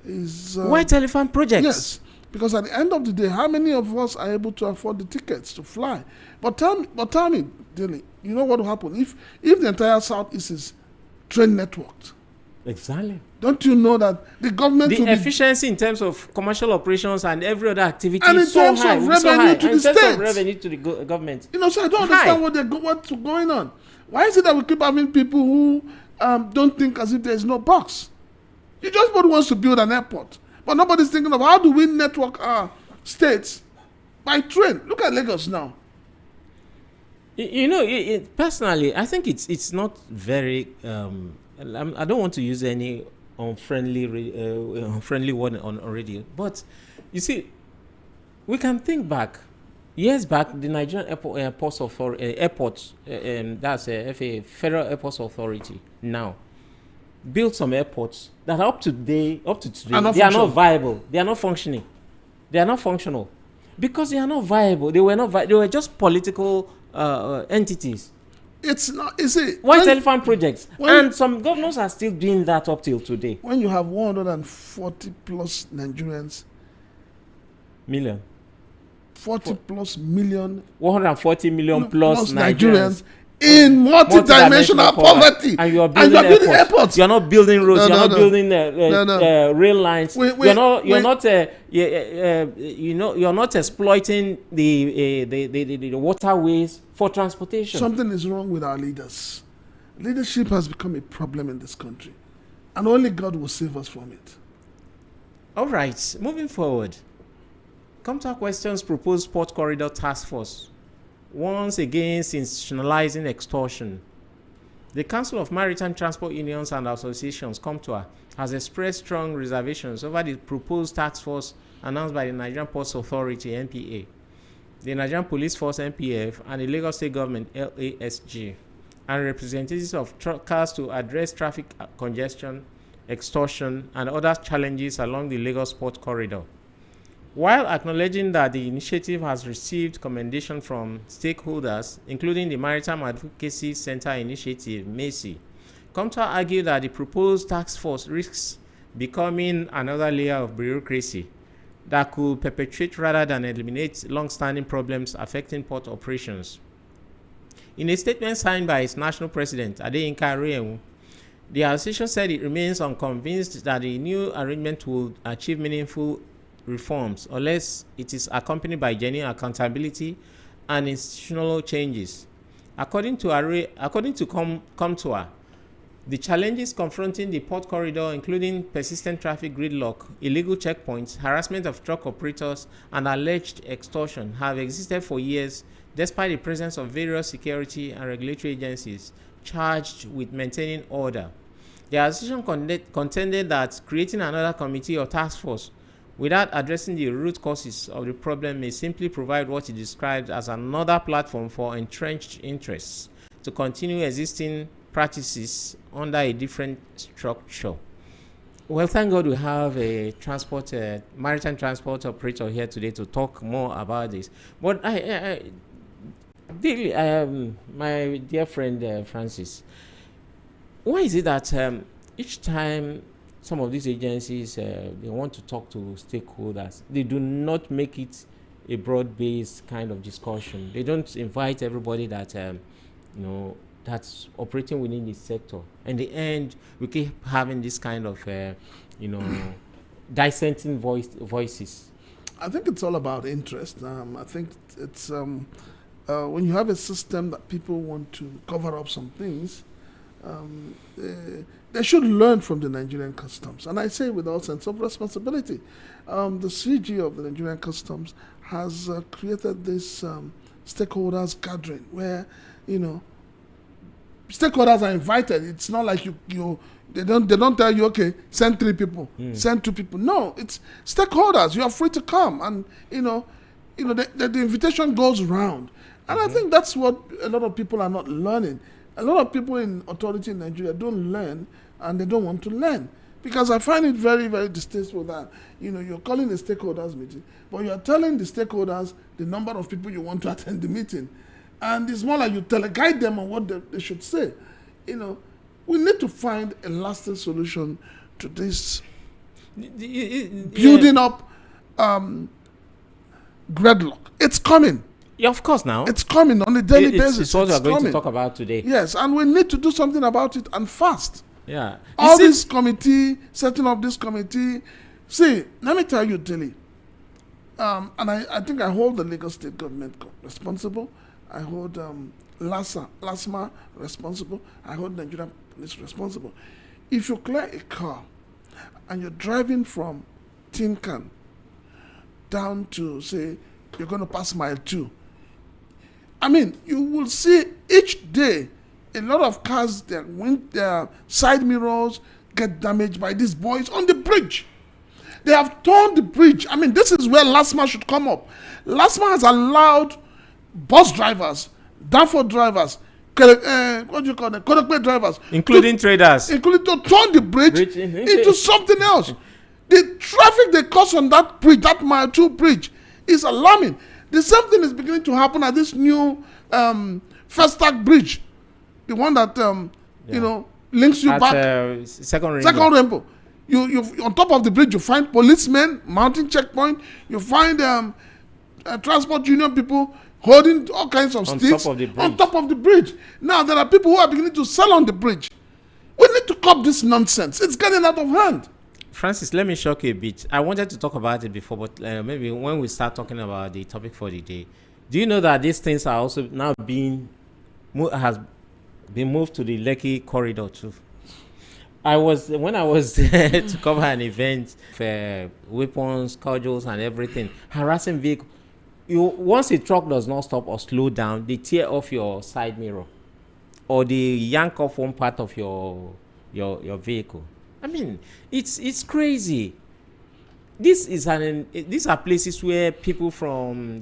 is... White Elephant projects. Yes, because at the end of the day, how many of us are able to afford the tickets to fly? But tell me, Jelly, you know what will happen if the entire Southeast is train networked? Exactly. Don't you know that the government the efficiency in terms of commercial operations and every other activity and in is so terms high, of revenue to the in terms states, of revenue to the government. So I don't understand what's going on. Why is it that we keep having people who don't think as if there is no box? Everybody wants to build an airport, but nobody's thinking of how do we network our states by train. Look at Lagos now. Personally, I think it's not very. I don't want to use any unfriendly word on radio, but you see, we can think back. Years back, the Nigerian Airports Authority, that's a Federal Airports Authority now, built some airports that are up to today, they are not viable. They are not functioning. They are not functional because they are not viable. They were not. They were just political entities. It's not. You see, White Elephant projects, and some governors are still doing that up till today. When you have 140 plus Nigerians, million. 40 plus million, 140 million plus Nigerians in multi-dimensional poverty, and you are building airports. You are not building roads. You are not building rail lines. You're not exploiting the waterways for transportation. Something is wrong with our leaders. Leadership has become a problem in this country, and only God will save us from it. All right, moving forward. Come to our questions. Proposed Port Corridor Task Force. Once again, institutionalizing extortion. The Council of Maritime Transport Unions and Associations, COMTUA, has expressed strong reservations over the proposed task force announced by the Nigerian Ports Authority, NPA. the Nigerian Police Force (NPF), and the Lagos State Government (LASG), and representatives of truckers to address traffic congestion, extortion, and other challenges along the Lagos Port Corridor. While acknowledging that the initiative has received commendation from stakeholders, including the Maritime Advocacy Center Initiative (NYSC), Comta argued that the proposed task force risks becoming another layer of bureaucracy that could perpetuate rather than eliminate long-standing problems affecting port operations. In a statement signed by its national president, Adeyinka Adeyanju, the association said it remains unconvinced that the new arrangement will achieve meaningful reforms unless it is accompanied by genuine accountability and institutional changes. According to Comtour, the challenges confronting the port corridor, including persistent traffic gridlock, illegal checkpoints, harassment of truck operators, and alleged extortion, have existed for years despite the presence of various security and regulatory agencies charged with maintaining order. The association contended that creating another committee or task force without addressing the root causes of the problem may simply provide what it described as another platform for entrenched interests to continue existing practices under a different structure. Well, thank God we have a maritime transport operator here today to talk more about this. But my dear friend Francis, why is it that each time some of these agencies they want to talk to stakeholders, they do not make it a broad-based kind of discussion? They don't invite everybody that that's operating within the sector. In the end, we keep having this kind of dissenting voices. I think it's all about interest. I think it's when you have a system that people want to cover up some things, they should learn from the Nigerian customs. And I say with all sense of responsibility. The CG of the Nigerian customs has created this stakeholders gathering where, stakeholders are invited. It's not like they don't tell you, okay, send 3 people, send 2 people. No, it's stakeholders. You are free to come, and the invitation goes round. And I think that's what a lot of people are not learning. A lot of people in authority in Nigeria don't learn, and they don't want to learn. Because I find it very, very distasteful that, you're calling a stakeholders meeting, but you're telling the stakeholders the number of people you want to attend the meeting. And it's more like you teleguide them on what they should say. We need to find a lasting solution to this building up gridlock. It's coming. Yeah, of course now. It's coming on a daily basis. It's what we're going to talk about today. Yes, and we need to do something about it, and fast. Yeah. All this committee, setting up this committee. See, let me tell you, Dilly, and I think I hold the Lagos State government responsible. I hold LASMA responsible. I hold Nigerian police responsible. If you clear a car and you're driving from Tin Can down to, say, you're going to pass mile 2, you will see each day a lot of cars, their side mirrors get damaged by these boys on the bridge. They have torn the bridge. This is where LASMA should come up. LASMA has allowed bus drivers, Danford drivers, Kodokpe drivers, including traders, to turn the bridge into something else. The traffic they cause on that bridge, that mile 2 bridge, is alarming. The same thing is beginning to happen at this new Festac bridge, the one that links you back. Second rainbow. You on top of the bridge, you find policemen mounting checkpoint. You find transport union people holding all kinds of sticks on top of the bridge. Now there are people who are beginning to sell on the bridge. We need to stop this nonsense. It's getting out of hand. Francis, let me shock you a bit. I wanted to talk about it before, but maybe when we start talking about the topic for the day, do you know that these things are also now being moved to the Lekki corridor too? When I was to cover an event for weapons, cudgels, and everything, harassing vehicle. Once a truck does not stop or slow down, they tear off your side mirror, or they yank off one part of your vehicle. It's crazy. these are places where people from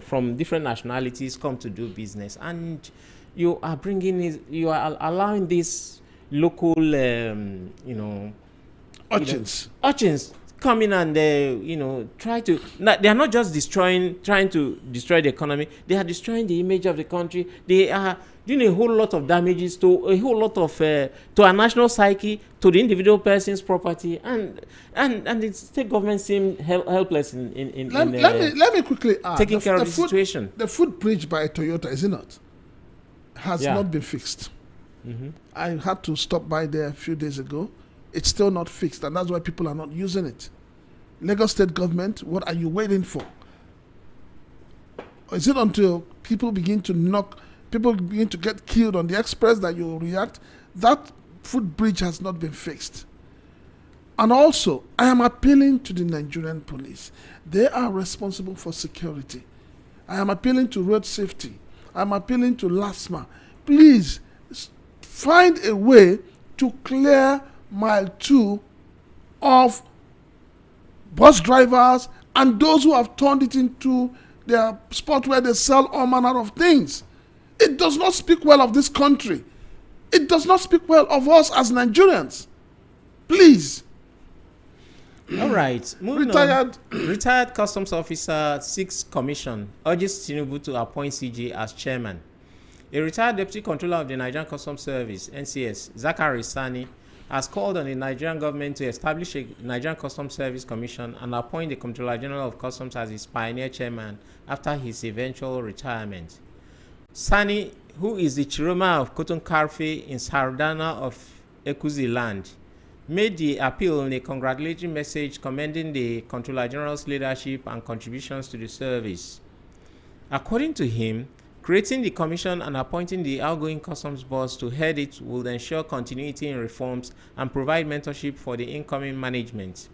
from different nationalities come to do business, and you are allowing these local Urchins. urchins come in and try to. They are not just trying to destroy the economy. They are destroying the image of the country. They are doing a whole lot of damages to a whole lot of to our national psyche, to the individual person's property, and the state government seem helpless Let me quickly add. taking care of the situation. The footbridge by Toyota, is it not? Has Yeah. not been fixed. I had to stop by there a few days ago. It's still not fixed, and that's why people are not using it. Lagos State government, what are you waiting for? Is it until people begin to get killed on the express that you react? That footbridge has not been fixed. And also, I am appealing to the Nigerian police. They are responsible for security. I am appealing to road safety. I am appealing to LASMA. Please, find a way to clear mile 2 of bus drivers and those who have turned it into their spot where they sell all manner of things. It does not speak well of this country. It does not speak well of us as Nigerians. Please. All right. Moving on. Retired Customs Officer 6 Commission urges Tinubu to appoint CJ as chairman. A retired Deputy Controller of the Nigerian Customs Service, NCS, Zachary Sani, has called on the Nigerian government to establish a Nigerian Customs Service Commission and appoint the Comptroller General of Customs as its pioneer chairman after his eventual retirement. Sani, who is the Chiroma of Cotton Karfe in Sardana of Ekuzi land, made the appeal in a congratulatory message commending the Comptroller General's leadership and contributions to the service. According to him, creating the commission and appointing the outgoing customs boss to head it will ensure continuity in reforms and provide mentorship for the incoming management.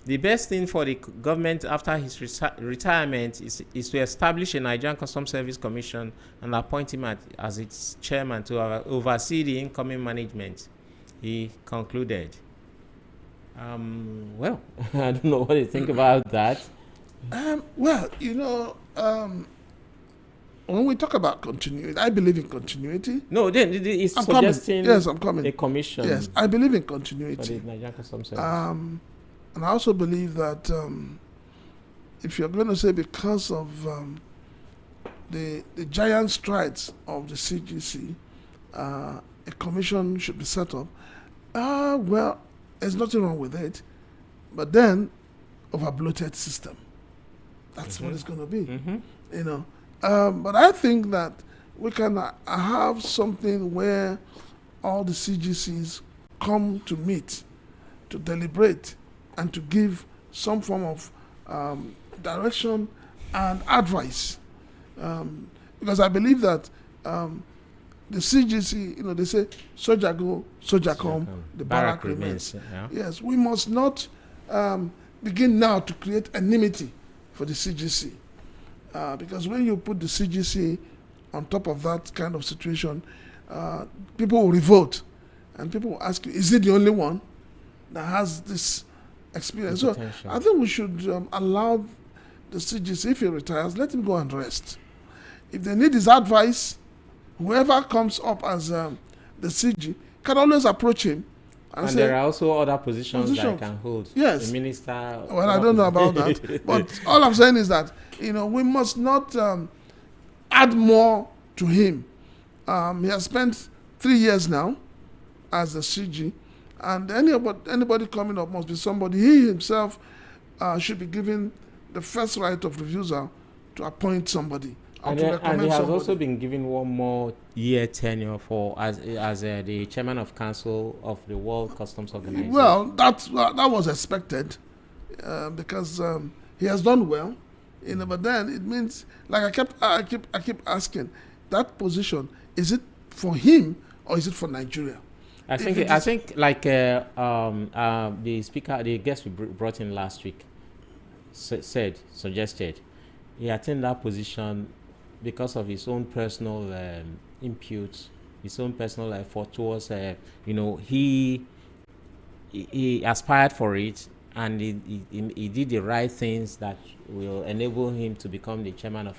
The best thing for the government after his retirement is to establish a Nigerian Customs Service Commission and appoint him as its chairman to oversee the incoming management, he concluded. Well, I don't know what you think about that. When we talk about continuity, I believe in continuity. No, then it's I'm suggesting coming. Yes, I'm coming. a commission. Yes, I believe in For continuity. the Nigerian Customs Service. And I also believe that if you're going to say because of the giant strides of the CGC, a commission should be set up. Well, there's nothing wrong with it, but then of a bloated system. That's what it's going to be. But I think that we can have something where all the CGCs come to meet, to deliberate, and to give some form of direction and advice. Because I believe that the CGC, they say, soldier go, soldier come, the barrack remains. Yeah. Yes, we must not begin now to create enmity for the CGC. Because when you put the CGC on top of that kind of situation, people will revolt. And people will ask you, is it the only one that has this experience? So I think we should allow the CGC, if he retires, let him go and rest. If they need his advice, whoever comes up as the CG can always approach him. And say, there are also other positions that I can hold. Yes. The minister. Well, I don't know about that. But all I'm saying is that, we must not add more to him. He has spent 3 years now as a CG. And anybody coming up must be somebody. He himself should be given the first right of refusal to appoint somebody. And he has also been given 1 more year tenure as the chairman of council of the World Customs Organization. Well, that was expected because he has done well, but then it means, like I keep asking, that position, is it for him or is it for Nigeria? I think like the speaker, the guest we brought in last week suggested he attained that position because of his own personal input, his own personal effort towards, he aspired for it, and he did the right things that will enable him to become the chairman of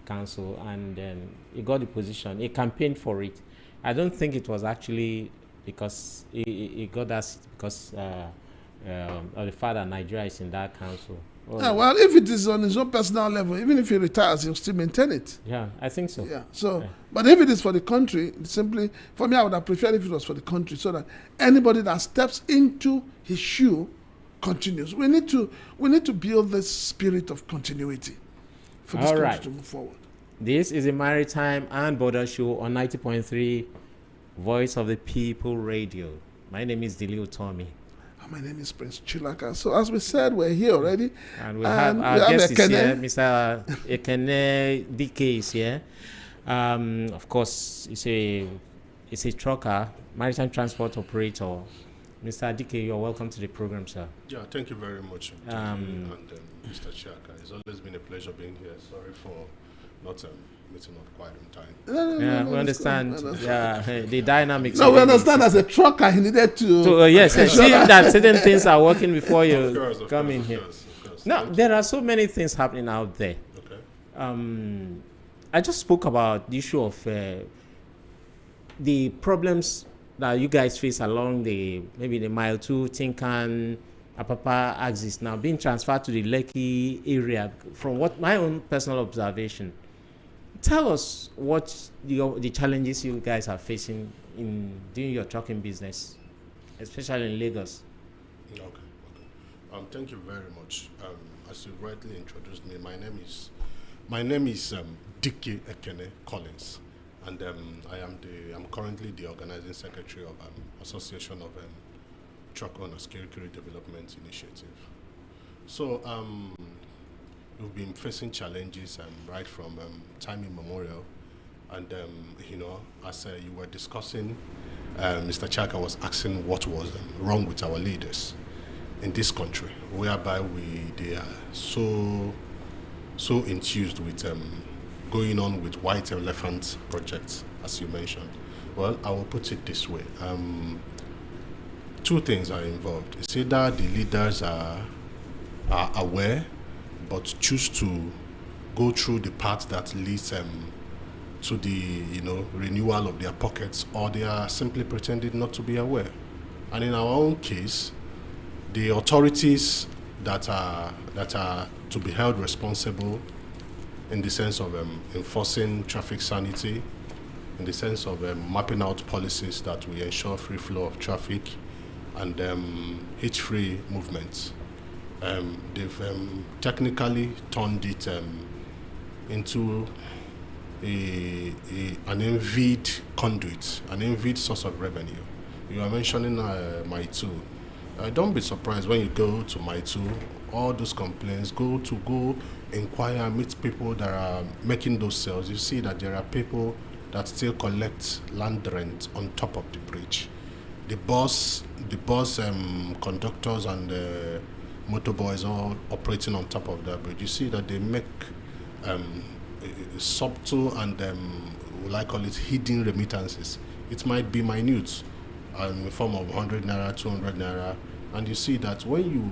council, and then he got the position. He campaigned for it. I don't think it was actually because he got that seat because of the fact that Nigeria is in that council. Well, if it is on his own personal level, even if he retires, he'll still maintain it. Yeah, I think so. Yeah. So, but if it is for the country, simply for me, I would have preferred if it was for the country, so that anybody that steps into his shoe continues. We need to build this spirit of continuity for this country to move forward. This is a Maritime and Border Show on 90.3 Voice of the People Radio. My name is Dili Utomi. My name is Prince Chilaka. So as we said, we're here already. And we have our guest is here, Mr. Ekene DK is here. Of course, it's a trucker, maritime transport operator. Mr. DK, you're welcome to the program, sir. Yeah, thank you very much. And Mr. Chilaka, it's always been a pleasure being here. Sorry for not meeting up quite on time. Yeah, we understand. Yeah, the dynamics. No, we understand as a trucker, he needed to. Yes, see that certain things are working before you come in here. Of course. Now, there are so many things happening out there. Okay. I just spoke about the issue of the problems that you guys face along maybe the Mile 2, Tinkan, Apapa axis now being transferred to the Lekki area. From what my own personal observation, tell us what the challenges you guys are facing in doing your trucking business, especially in Lagos. Okay. Thank you very much. As you rightly introduced me, my name is Dike Ekene Collins, and I'm currently the organizing secretary of Association of Truck Owners Kirikiri Development Initiative. So we've been facing challenges right from time immemorial, and as you were discussing, Mr. Chaka was asking what was wrong with our leaders in this country, whereby they are so enthused with going on with white elephant projects, as you mentioned. Well, I will put it this way. Two things are involved. It's either the leaders are aware but choose to go through the path that leads to the renewal of their pockets, or they are simply pretending not to be aware. And in our own case, the authorities that are to be held responsible in the sense of enforcing traffic sanity, in the sense of mapping out policies that will ensure free flow of traffic and hitch-free movements. They've technically turned it into an envied conduit, an envied source of revenue. You are mentioning My 2. Don't be surprised when you go to My 2, all those complaints, go inquire, meet people that are making those sales. You see that there are people that still collect land rent on top of the bridge. The bus conductors and the motorboys all operating on top of that bridge. You see that they make subtle and will I call it hidden remittances. It might be minute, in the form of 100 naira, 200 naira, and you see that when you.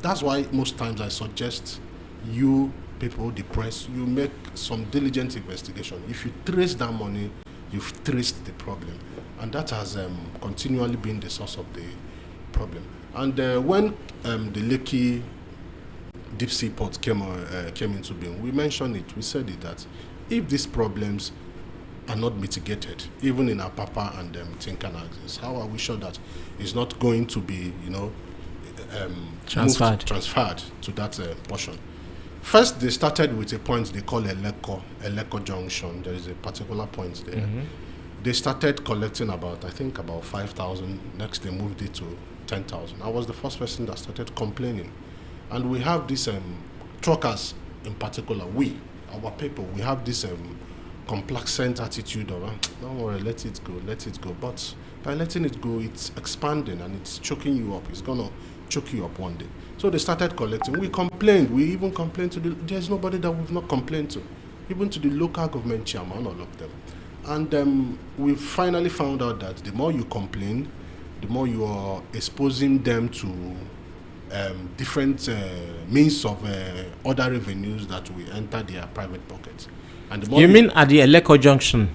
That's why most times I suggest you people, the press, you make some diligent investigation. If you trace that money, you've traced the problem, and that has continually been the source of the problem. And when the Lekki deep sea port came into being, we mentioned it. We said it that if these problems are not mitigated, even in Apapa and Tinkan axis, how are we sure that it's not going to be, transferred to that portion? First, they started with a point they call Eleko Junction. There is a particular point there. Mm-hmm. They started collecting about 5,000. Next, they moved it to 10,000. I was the first person that started complaining. And we have these truckers in particular, our people, we have this complacent attitude of, don't worry, let it go. But by letting it go, it's expanding and it's choking you up. It's going to choke you up one day. So they started collecting. We complained. We even complained there's nobody that we've not complained to, even to the local government chairman, all of them. And we finally found out that the more you complain, the more you are exposing them to different means of other revenues that will enter their private pockets. And the more you mean at the Eleko junction?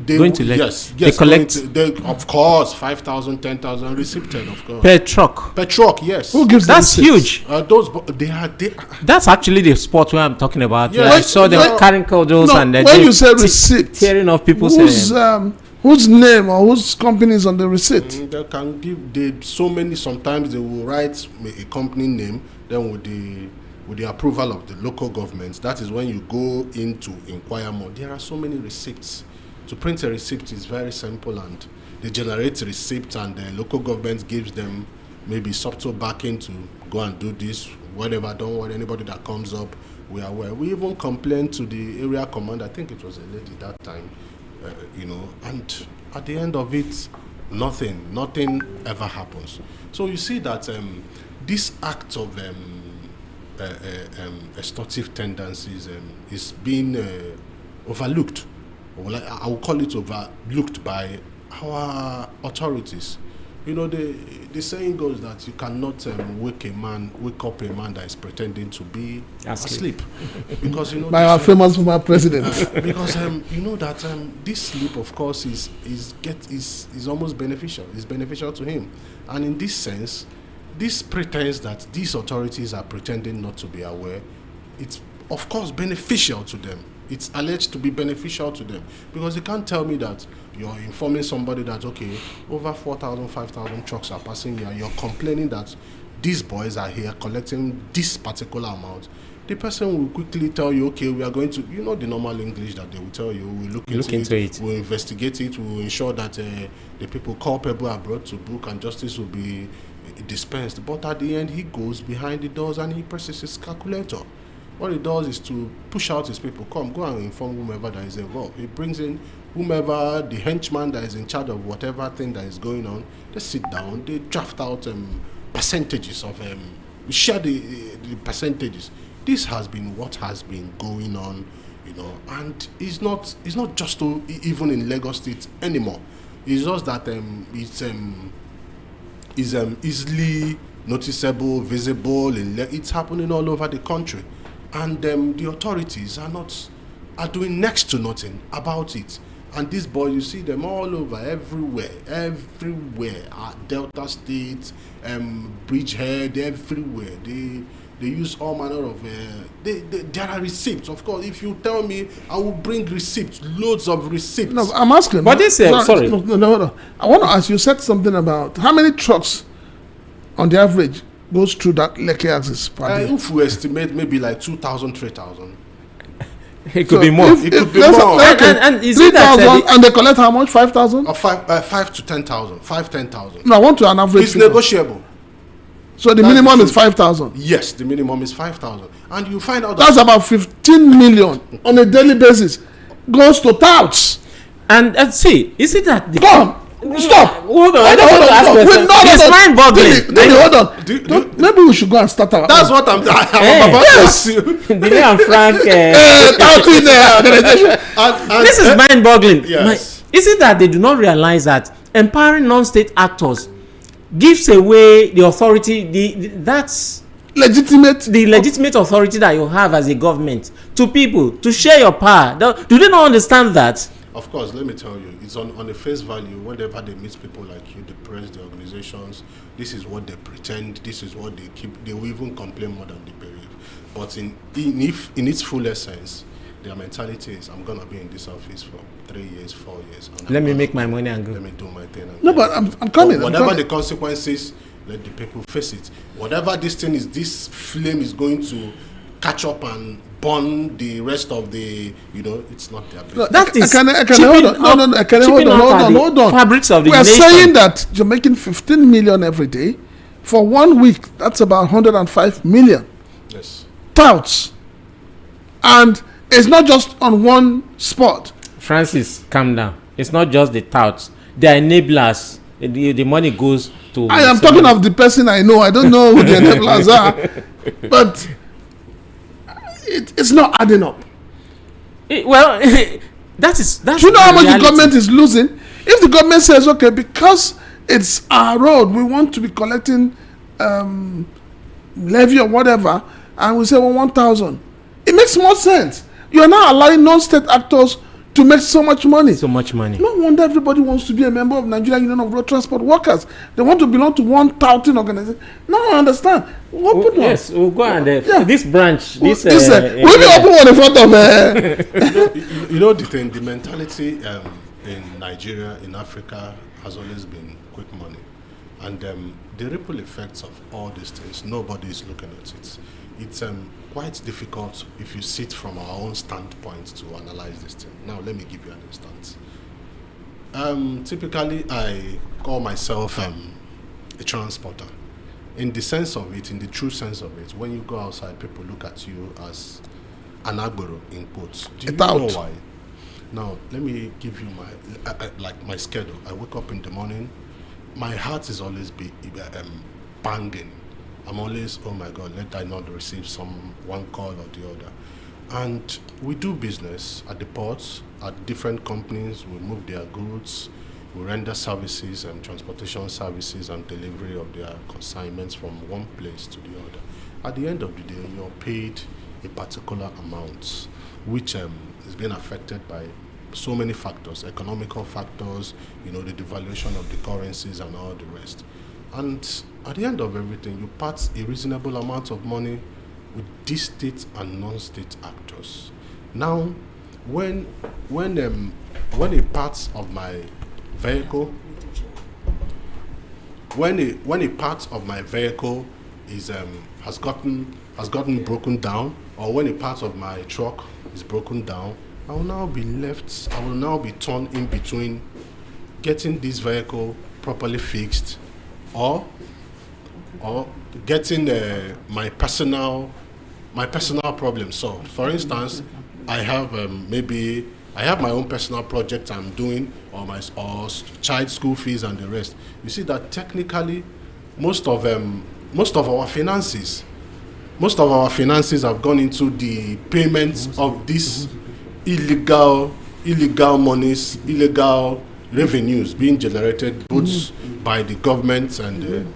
Yes, they collect of course 5,000, 10,000 receipted, of course, per truck. Per truck, yes. Who gives That's huge. That's actually the spot where I'm talking about. Yeah. I saw them carrying codles and when you say receipt, tearing off people's whose name or whose company is on the receipt? They can give so many. Sometimes they will write a company name, then with the approval of the local government. That is when you go in to inquire more. There are so many receipts. To print a receipt is very simple, and they generate a receipt, and the local government gives them maybe subtle backing to go and do this, whatever. Don't worry, anybody that comes up, we are aware. We even complained to the area commander. I think it was a lady that time, and at the end of it, nothing ever happens. So you see that this act of extortive tendencies is being overlooked. I will call it overlooked by our authorities. The saying goes that you cannot wake up a man that is pretending to be asleep. Because by our famous former president. Because that this sleep, of course, is almost beneficial. It's beneficial to him, and in this sense, this pretense that these authorities are pretending not to be aware, it's of course beneficial to them. It's alleged to be beneficial to them, because they can't tell me that you're informing somebody that, okay, over 4,000, 5,000 trucks are passing here. You're complaining that these boys are here collecting this particular amount. The person will quickly tell you, okay, we are going to, the normal English that they will tell you, we'll look into it, we'll investigate it, we'll ensure that the people culpable are brought to book and justice will be dispensed. But at the end, he goes behind the doors and he presses his calculator. What he does is to push out his people. Come, go and inform whomever that is involved. He brings in whomever, the henchman that is in charge of whatever thing that is going on. They sit down, they draft out percentages of, share the percentages. This has been what has been going on, and it's not just even in Lagos State anymore. It's just that it's easily noticeable, visible. It's happening all over the country. And the authorities are doing next to nothing about it. And these boys, you see them all over, everywhere, Delta State, Bridgehead, everywhere. They use all manner of. There are receipts, of course. If you tell me, I will bring receipts, loads of receipts. No, I'm asking. But this sorry. No. I want to ask you. Said something about how many trucks, on the average, goes through that Lekki axis per day? If we estimate maybe like 2,000, 3,000. It could be more. It could be more. And is it 3,000, and they collect how much? 5,000? Or 5 to 10,000. 10,000. No, I want to an average. It's negotiable. So the minimum is 5,000. Yes, the minimum is 5,000, and you find out that's about 15 million on a daily basis goes to touts. And see, is it that Come. Stop. Hold on. It's mind-boggling. Hold on. Maybe we should go and start our. That's what I'm about to ask you. Delay and Frank. This is mind-boggling. Yes. Is it that they do not realize that empowering non-state actors gives away the authority? That's legitimate. The legitimate authority that you have as a government to people to share your power. Do they not understand that? Of course, let me tell you, it's on the face value. Whenever they meet people like you, the press, the organizations, this is what they pretend, this is what they keep. They will even complain more than they believe. But in its full essence, their mentality is, I'm gonna be in this office for 3 years, 4 years. Let me make my money and go. Let me do my thing. No, but I'm coming. But whatever the consequences, let the people face it. Whatever this thing is, this flame is going to catch up and burn the rest of the, it's not their business. That is hold on. Fabrics of the we are nation. saying that you're making 15 million every day. For 1 week, that's about 105 million. Yes. Touts. And it's not just on one spot. Francis, calm down. It's not just the touts. They are enablers. The money goes to... I am talking of the person I know. I don't know who the enablers are. But it's not adding up. That's do you know how much the government is losing? If the government says, okay, because it's our road. We want to be collecting levy or whatever, and we say, well, 1,000. It makes more sense. You are now allowing non-state actors to make so much money. So much money. No wonder everybody wants to be a member of Nigerian Union of Road Transport Workers. They want to belong to one touting organization. Now I understand. Open one. Yes, we'll go and this branch. We'll be open one in front of. You know the thing. The mentality in Nigeria, in Africa, has always been quick money, and the ripple effects of all these things. Nobody is looking at it. It's quite difficult if you sit from our own standpoint to analyze this thing. Now, let me give you an instance. Typically, I call myself a transporter. In the sense of it, in the true sense of it, when you go outside, people look at you as an agbero in quotes. Do you know why? Now, let me give you my schedule. I wake up in the morning. My heart is always banging. I'm always, oh my God, let I not receive one call or the other. And we do business at the ports, at different companies. We move their goods, we render services and transportation services and delivery of their consignments from one place to the other. At the end of the day, you're paid a particular amount, which is being affected by so many factors, economical factors, the devaluation of the currencies and all the rest. And at the end of everything, you part a reasonable amount of money with these state and non-state actors. Now, when a part of my vehicle, when a part of my vehicle is has gotten broken down, or when a part of my truck is broken down, I will now be torn in between getting this vehicle properly fixed or getting my personal problem solved. For instance, I have my own personal project I'm doing, or child school fees and the rest. You see that technically most of our finances have gone into the payments of these illegal monies, illegal revenues being generated both by the government and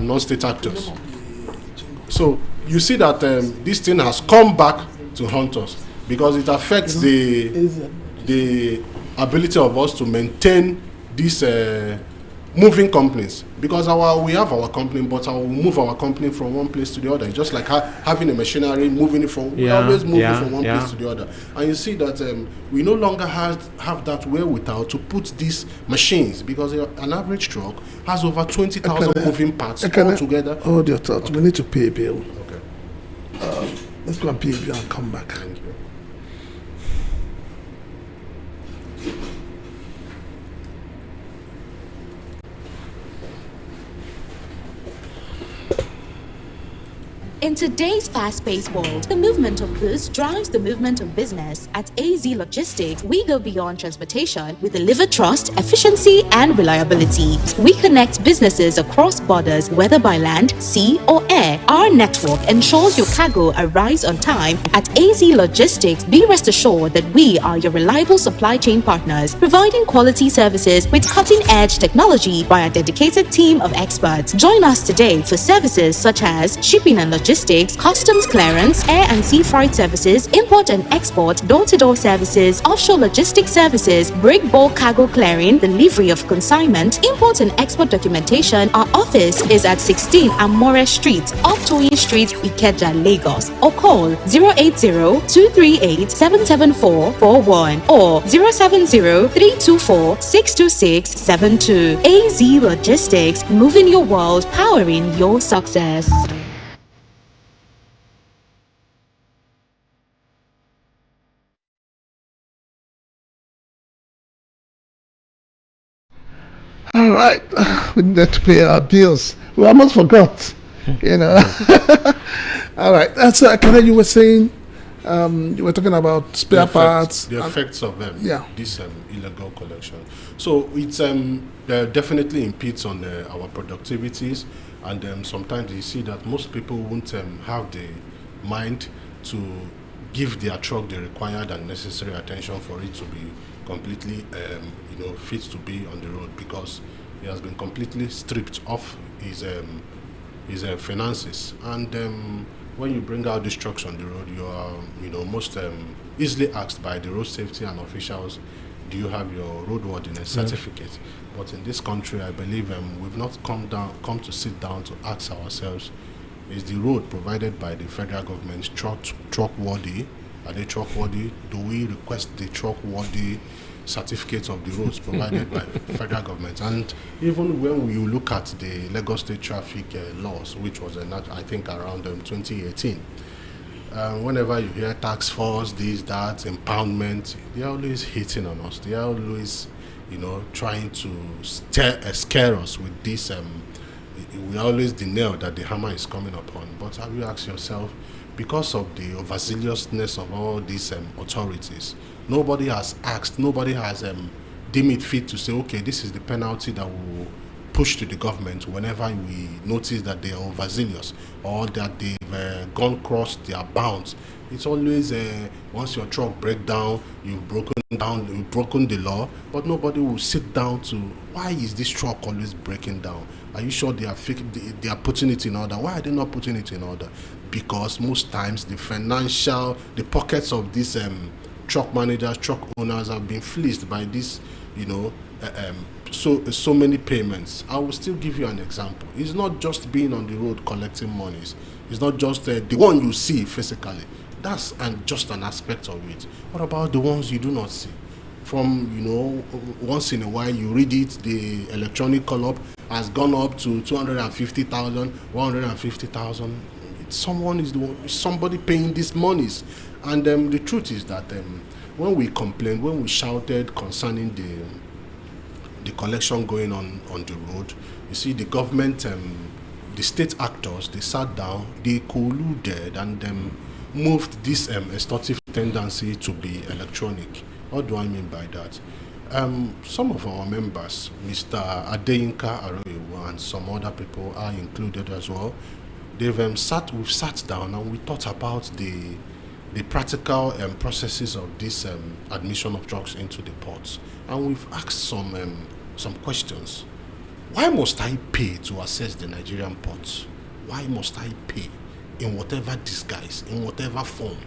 non-state actors. So you see that this thing has come back to haunt us because it affects the ability of us to maintain these moving companies, because we have our company, but I will move our company from one place to the other. It's just like having a machinery, moving it from we always move it from one place to the other. And you see that we no longer have that wherewithal to put these machines, because an average truck has over 20,000 moving parts all together. Hold your thoughts. Okay. We need to pay a bill. Okay. Let's go and pay a bill and come back. Thank you. In today's fast-paced world, the movement of goods drives the movement of business. At AZ Logistics, we go beyond transportation. We deliver trust, efficiency, and reliability. We connect businesses across borders, whether by land, sea, or air. Our network ensures your cargo arrives on time. At AZ Logistics, be rest assured that we are your reliable supply chain partners, providing quality services with cutting-edge technology by a dedicated team of experts. Join us today for services such as shipping and logistics, customs clearance, air and sea freight services, import and export, door-to-door services, offshore logistics services, break bulk cargo clearing, delivery of consignment, import and export documentation. Our office is at 16 Amore Street, off Toyin Street, Ikeja, Lagos, or call 080-238-77441 or 070-324-62672. AZ Logistics, moving your world, powering your success. All right, we need to pay our bills. We almost forgot, All right, that's Akane, you were saying, you were talking about spare parts. The effects of this illegal collection. So it's definitely impedes on our productivities, and sometimes you see that most people won't have the mind to give their truck the required and necessary attention for it to be completely, fit to be on the road, because he has been completely stripped of his finances. And when you bring out these trucks on the road, you are, most easily asked by the road safety and officials, do you have your roadworthiness certificate? But in this country, I believe we've not come to sit down to ask ourselves, is the road provided by the federal government truck-worthy? Are they truck-worthy? Do we request the truck-worthy certificates of the roads provided by federal government? And even when you look at the Lagos State traffic laws, which was I think around 2018, whenever you hear tax force, this, that, impoundment, they're always hitting on us. They are always, trying to scare us with this. We always deny that the hammer is coming upon. But have you asked yourself, because of the overzealousness of all these authorities, nobody has deemed it fit to say, okay, this is the penalty that we will push to the government whenever we notice that they are overzealous or that they've gone across their bounds. It's always once your truck breaks down, you've broken the law, but nobody will sit down to, why is this truck always breaking down? Are you sure they are putting it in order? Why are they not putting it in order? Because most times the pockets of these truck managers, truck owners have been fleeced by this, so many payments. I will still give you an example. It's not just being on the road collecting monies. It's not just the one you see physically. That's just an aspect of it. What about the ones you do not see? From, once in a while you read it, the electronic call-up has gone up to 250,000, 150,000. Somebody paying these monies. And the truth is that when we complained, when we shouted concerning the collection going on the road, you see the government, the state actors, they sat down, they colluded, and moved this extortive tendency to be electronic. What do I mean by that? Some of our members, Mr. Adeyinka Aroyewo and some other people are included as well. We've sat down and we thought about the practical processes of this admission of trucks into the ports, and we've asked some questions. Why must I pay to access the Nigerian ports? Why must I pay, in whatever disguise, in whatever form?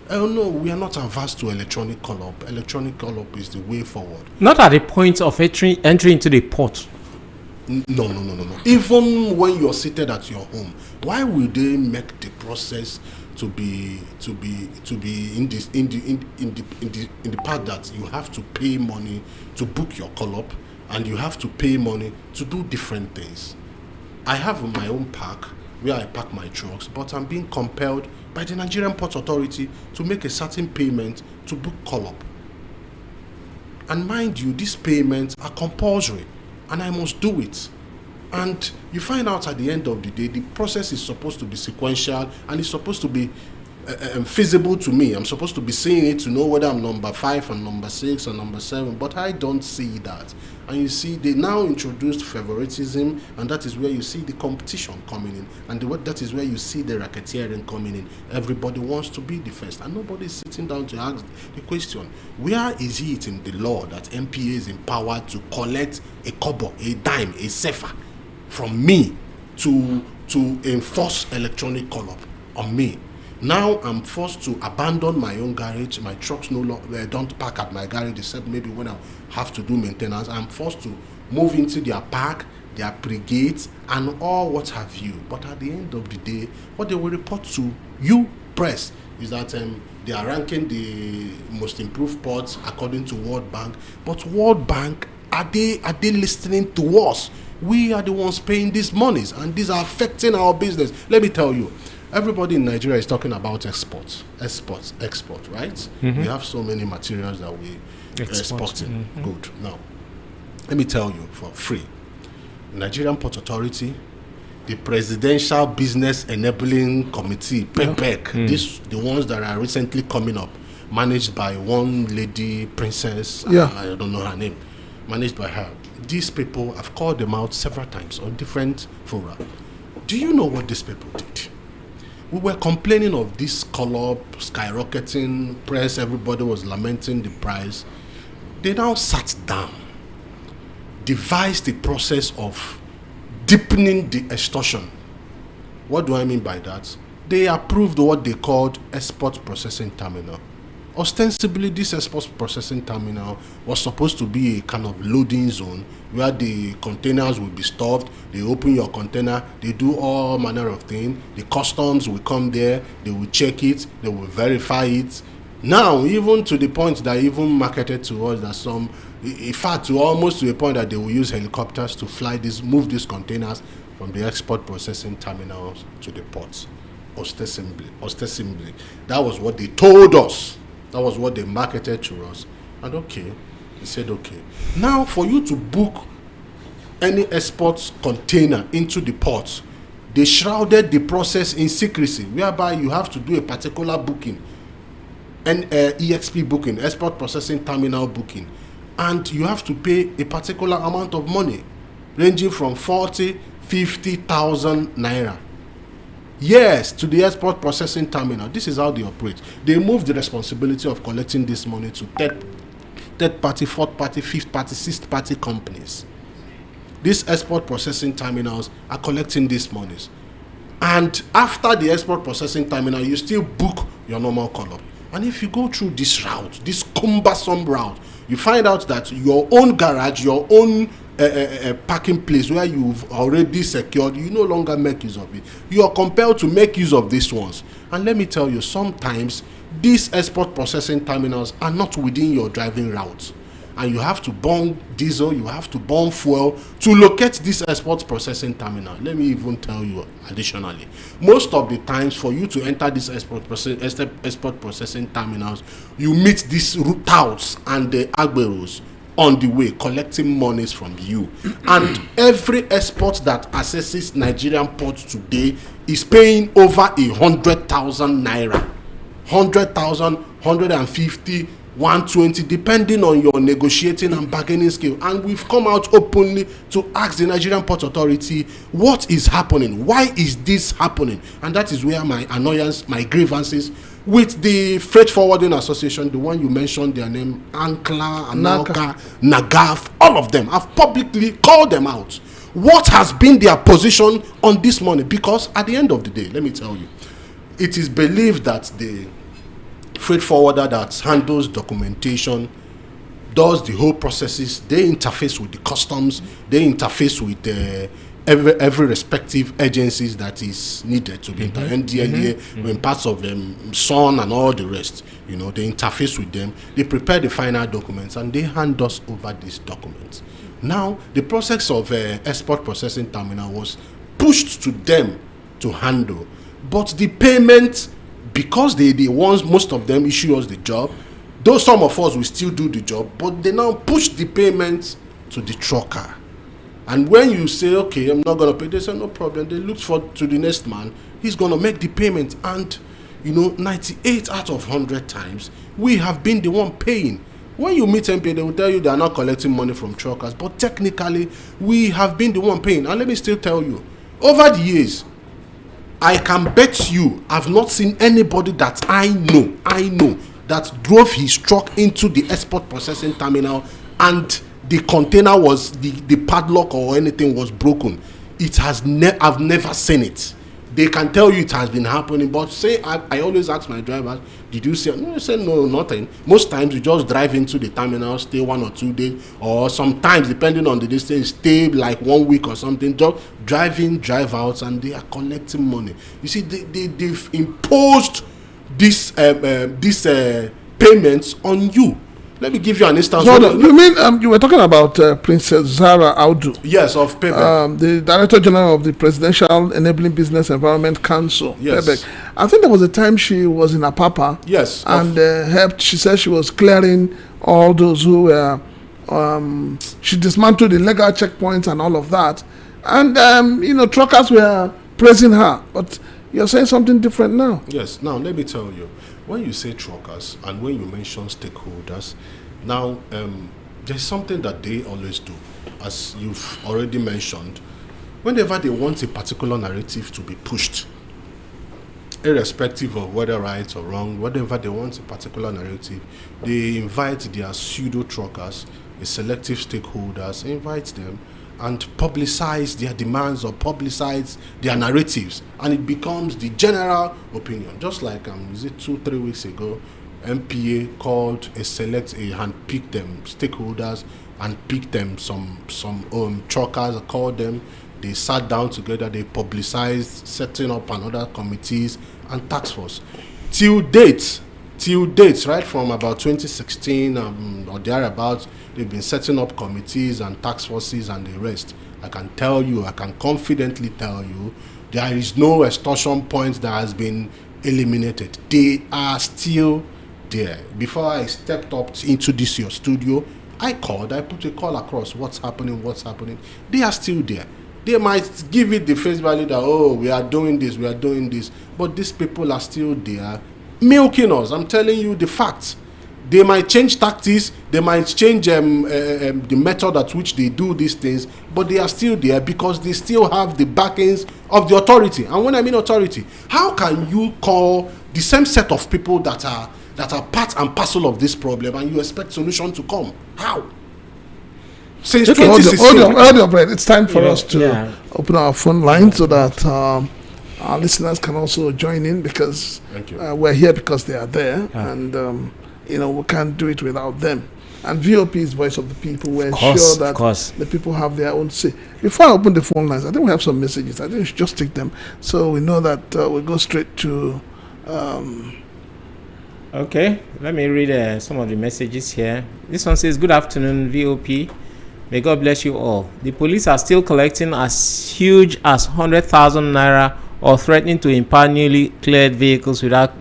Oh no, we are not averse to electronic call-up. Electronic call-up is the way forward. Not at the point of entry into the port. No. Even when you're seated at your home, why will they make the process to be in the part that you have to pay money to book your call-up, and you have to pay money to do different things? I have my own park where I park my trucks, but I'm being compelled by the Nigerian Port Authority to make a certain payment to book call-up. And mind you, these payments are compulsory, and I must do it. And you find out at the end of the day, the process is supposed to be sequential, and it's supposed to be feasible to me. I'm supposed to be seeing it to know whether I'm number 5 and number 6 or number 7, but I don't see that. And you see, they now introduced favoritism, and that is where you see the competition coming in, and that is where you see the racketeering coming in. Everybody wants to be the first, and nobody is sitting down to ask the question, where is it in the law that MPA is empowered to collect a kobo, a dime, a sefa from me to enforce electronic call-up on me? Now I'm forced to abandon my own garage. My trucks no longer don't park at my garage, except maybe when I have to do maintenance. I'm forced to move into their park, their pre-gates, and all what have you. But at the end of the day, what they will report to you, press, is that they are ranking the most improved ports according to World Bank. But World Bank, are they listening to us? We are the ones paying these monies, and these are affecting our business. Let me tell you, everybody in Nigeria is talking about export, right? Mm-hmm. We have so many materials that we exporting. Mm-hmm. Good. Now, let me tell you for free, Nigerian Port Authority, the Presidential Business Enabling Committee, PEPEC, the ones that are recently coming up, managed by one lady, Princess, I don't know her name, managed by her. These people, I've called them out several times on different fora. Do you know what these people did? we were complaining of this color skyrocketing price. Everybody was lamenting the price. They now sat down, devised the process of deepening the extortion. What do I mean by that? They approved what they called export processing terminal. Ostensibly, this export processing terminal was supposed to be a kind of loading zone where the containers will be stuffed. They open your container, they do all manner of things. The customs will come there, they will check it, they will verify it. Now, even to the point that even marketed to us that some, in fact, almost to a point that they will use helicopters to move these containers from the export processing terminals to the ports. Ostensibly. That was what they told us. That was what they marketed to us. And okay, he said okay. Now, for you to book any export container into the port, they shrouded the process in secrecy, whereby you have to do a particular booking, an EXP booking, export processing terminal booking, and you have to pay a particular amount of money, ranging from 40,000-50,000 naira. Yes, to the export processing terminal. This is how they operate. They move the responsibility of collecting this money to third party, fourth party, fifth party, sixth party companies. These export processing terminals are collecting these monies. And after the export processing terminal, you still book your normal color. And if you go through this route, this cumbersome route, you find out that your own garage, your own parking place where you've already secured, you no longer make use of it. You are compelled to make use of these ones. And let me tell you, sometimes these export processing terminals are not within your driving route. And you have to burn diesel, you have to burn fuel to locate this export processing terminal. Let me even tell you additionally, most of the times for you to enter these export processing terminals, you meet these touts and the agberos on the way collecting monies from you. And every export that accesses Nigerian ports today is paying over 100,000 naira, 100,000, 150, 120, depending on your negotiating and bargaining skill. And we've come out openly to ask the Nigerian Port Authority, what is happening? Why is this happening? And that is where my annoyance, my grievances with the Freight Forwarding Association, the one you mentioned their name, Ankla, Analka, Nagaf, all of them, I've publicly called them out. What has been their position on this money? Because at the end of the day, let me tell you, it is believed that the freight forwarder that handles documentation, does the whole processes, they interface with the customs, they interface with every respective agencies that is needed to be NDLA, when parts of SON and all the rest, you know, they interface with them, they prepare the final documents and they hand us over these documents. Now, the process of export processing terminal was pushed to them to handle, but the payment, because they the ones, most of them issue us the job, though some of us will still do the job, but they now push the payment to the trucker. And when you say, okay, I'm not going to pay, they say, no problem. They look to the next man. He's going to make the payment. And, you know, 98 out of 100 times, we have been the one paying. When you meet MP, they will tell you they are not collecting money from truckers. But technically, we have been the one paying. And let me still tell you, over the years, I can bet you I've not seen anybody that I know that drove his truck into the export processing terminal and the container was, the padlock or anything was broken. It has I've never seen it. They can tell you it has been happening, but say I always ask my drivers, did you see? No, they say no, nothing. Most times you just drive into the terminal, stay 1 or 2 days, or sometimes depending on the distance, stay like 1 week or something. Just drive in, drive out, and they are collecting money. You see, they've imposed this payments on you. Let me give you an instance. So you mean you were talking about Princess Zara Audu? Yes, of PEBEC. The Director General of the Presidential Enabling Business Environment Council. Yes. PEBEC. I think there was a time she was in Apapa. Yes. And helped. She said she was clearing all those who were. She dismantled the legal checkpoints and all of that. And you know, truckers were praising her. But you're saying something different now. Yes. Now let me tell you. When you say truckers and when you mention stakeholders, now there's something that they always do, as you've already mentioned. Whenever they want a particular narrative to be pushed, irrespective of whether right or wrong, whatever they want a particular narrative, they invite their pseudo truckers, the selective stakeholders, invite them and publicize their demands or publicize their narratives, and it becomes the general opinion. Just like is it 2-3 weeks ago, MPA called a handpicked them stakeholders and picked them some truckers, called them. They sat down together, they publicized setting up another committees and task force. Till date, right from about 2016 or thereabouts, they've been setting up committees and task forces and the rest. I can confidently tell you, there is no extortion point that has been eliminated. They are still there. Before I stepped up into your studio, I put a call across, what's happening. They are still there. They might give it the face value that, oh, we are doing this, but these people are still there milking us. I'm telling you the facts. They might change tactics, they might change the method at which they do these things, but they are still there because they still have the backings of the authority. And when I mean authority, how can you call the same set of people that are part and parcel of this problem and you expect solution to come? How? Since 2016. Hold your breath. It's time for us to open our phone line so that our listeners can also join in, because we're here because they are there, and we can't do it without them. And VOP is voice of the people. We're sure that the people have their own say. Before I open the phone lines, I think we have some messages. I think we should just take them so we know that we'll go straight to. Okay, let me read some of the messages here. This one says, "Good afternoon, VOP. May God bless you all. The police are still collecting as huge as 100,000 naira or threatening to impound newly cleared vehicles without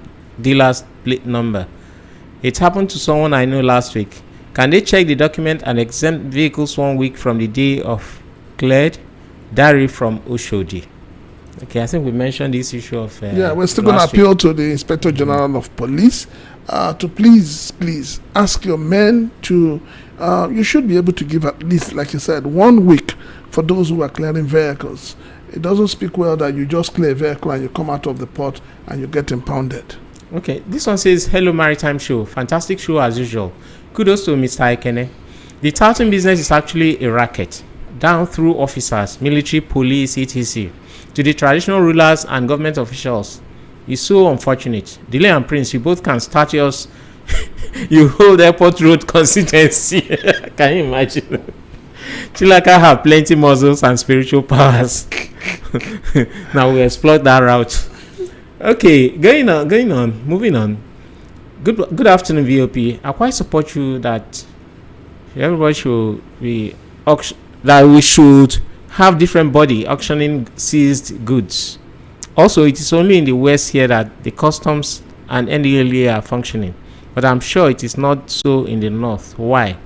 dealer's plate number. It happened to someone I know last week. Can they check the document and exempt vehicles 1 week from the day of cleared?" Dari from Oshodi. Okay, I think we mentioned this issue of... we're still going to appeal to the Inspector General of Police to please ask your men to... you should be able to give at least, like you said, 1 week for those who are clearing vehicles. It doesn't speak well that you just clear a vehicle and you come out of the port and you get impounded. Okay, this one says, "Hello Maritime Show. Fantastic show as usual. Kudos to Mr. Ikene. The touting business is actually a racket, down through officers, military, police, etc. to the traditional rulers and government officials. It's so unfortunate. Delay and Prince, you both can start yours. You hold Airport Road constituency." Can you imagine? Chilaka have plenty muscles and spiritual powers. Now we exploit that route. Okay, going on, moving on. Good afternoon, VOP. I quite support you that everybody should be that we should have different body auctioning seized goods. Also, it is only in the West here that the customs and NDLEA are functioning, but I'm sure it is not so in the North. Why?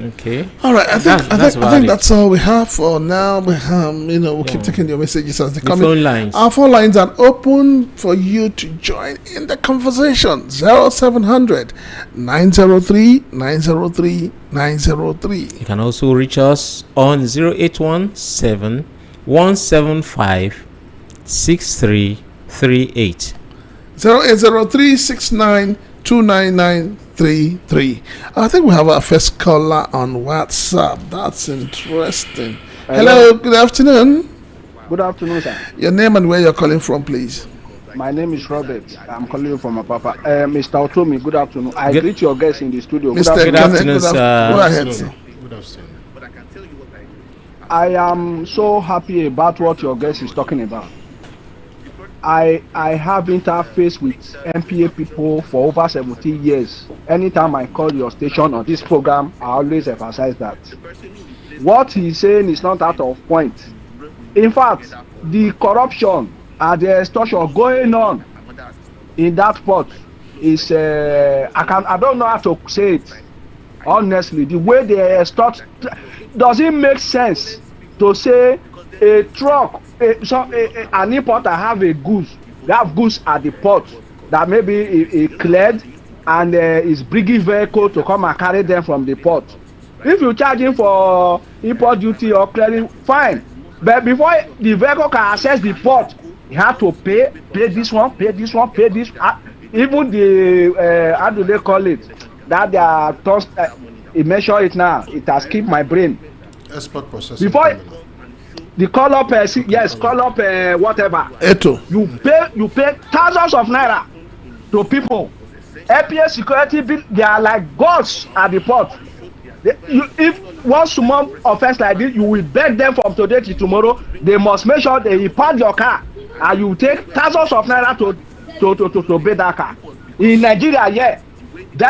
Okay. All right. I think that's all we have for now. We'll keep taking your messages as they come in. Our phone lines are open for you to join in the conversation. 0700 903 903 903. You can also reach us on 0817 175 6338. 0803 69 29933. I think we have our first caller on WhatsApp. That's interesting. Hello, good afternoon. Good afternoon, sir. Your name and where you're calling from, please. My name is Robert. I'm calling you from Apapa. Mr. Otomi, good afternoon. I greet your guests in the studio. Good afternoon, sir. Go ahead, sir. Good afternoon. I am so happy about what your guest is talking about. I have interfaced with MPA people for over 17 years. Anytime I call your station on this program, I always emphasize that. What he's saying is not out of point. In fact, the corruption and the extortion going on in that port is, I don't know how to say it. Honestly, the way they extort, does it make sense to say a truck, an importer have a goods, they have goods at the port that maybe he cleared and is bringing vehicle to come and carry them from the port. If you charge him for import duty or clearing, fine. But before the vehicle can access the port, He had to pay this one, pay this one, pay this. Even the how do they call it? That they are tossed. He mentioned it now. It has kept my brain. Export processing. Before the call up, yes, call up whatever. Eto. You pay thousands of naira to people. NPA security bill, they are like gods at the port. If one small offense like this, you will beg them from today to tomorrow. They must make sure they park your car, and you take thousands of naira to pay that car. In Nigeria, yeah, they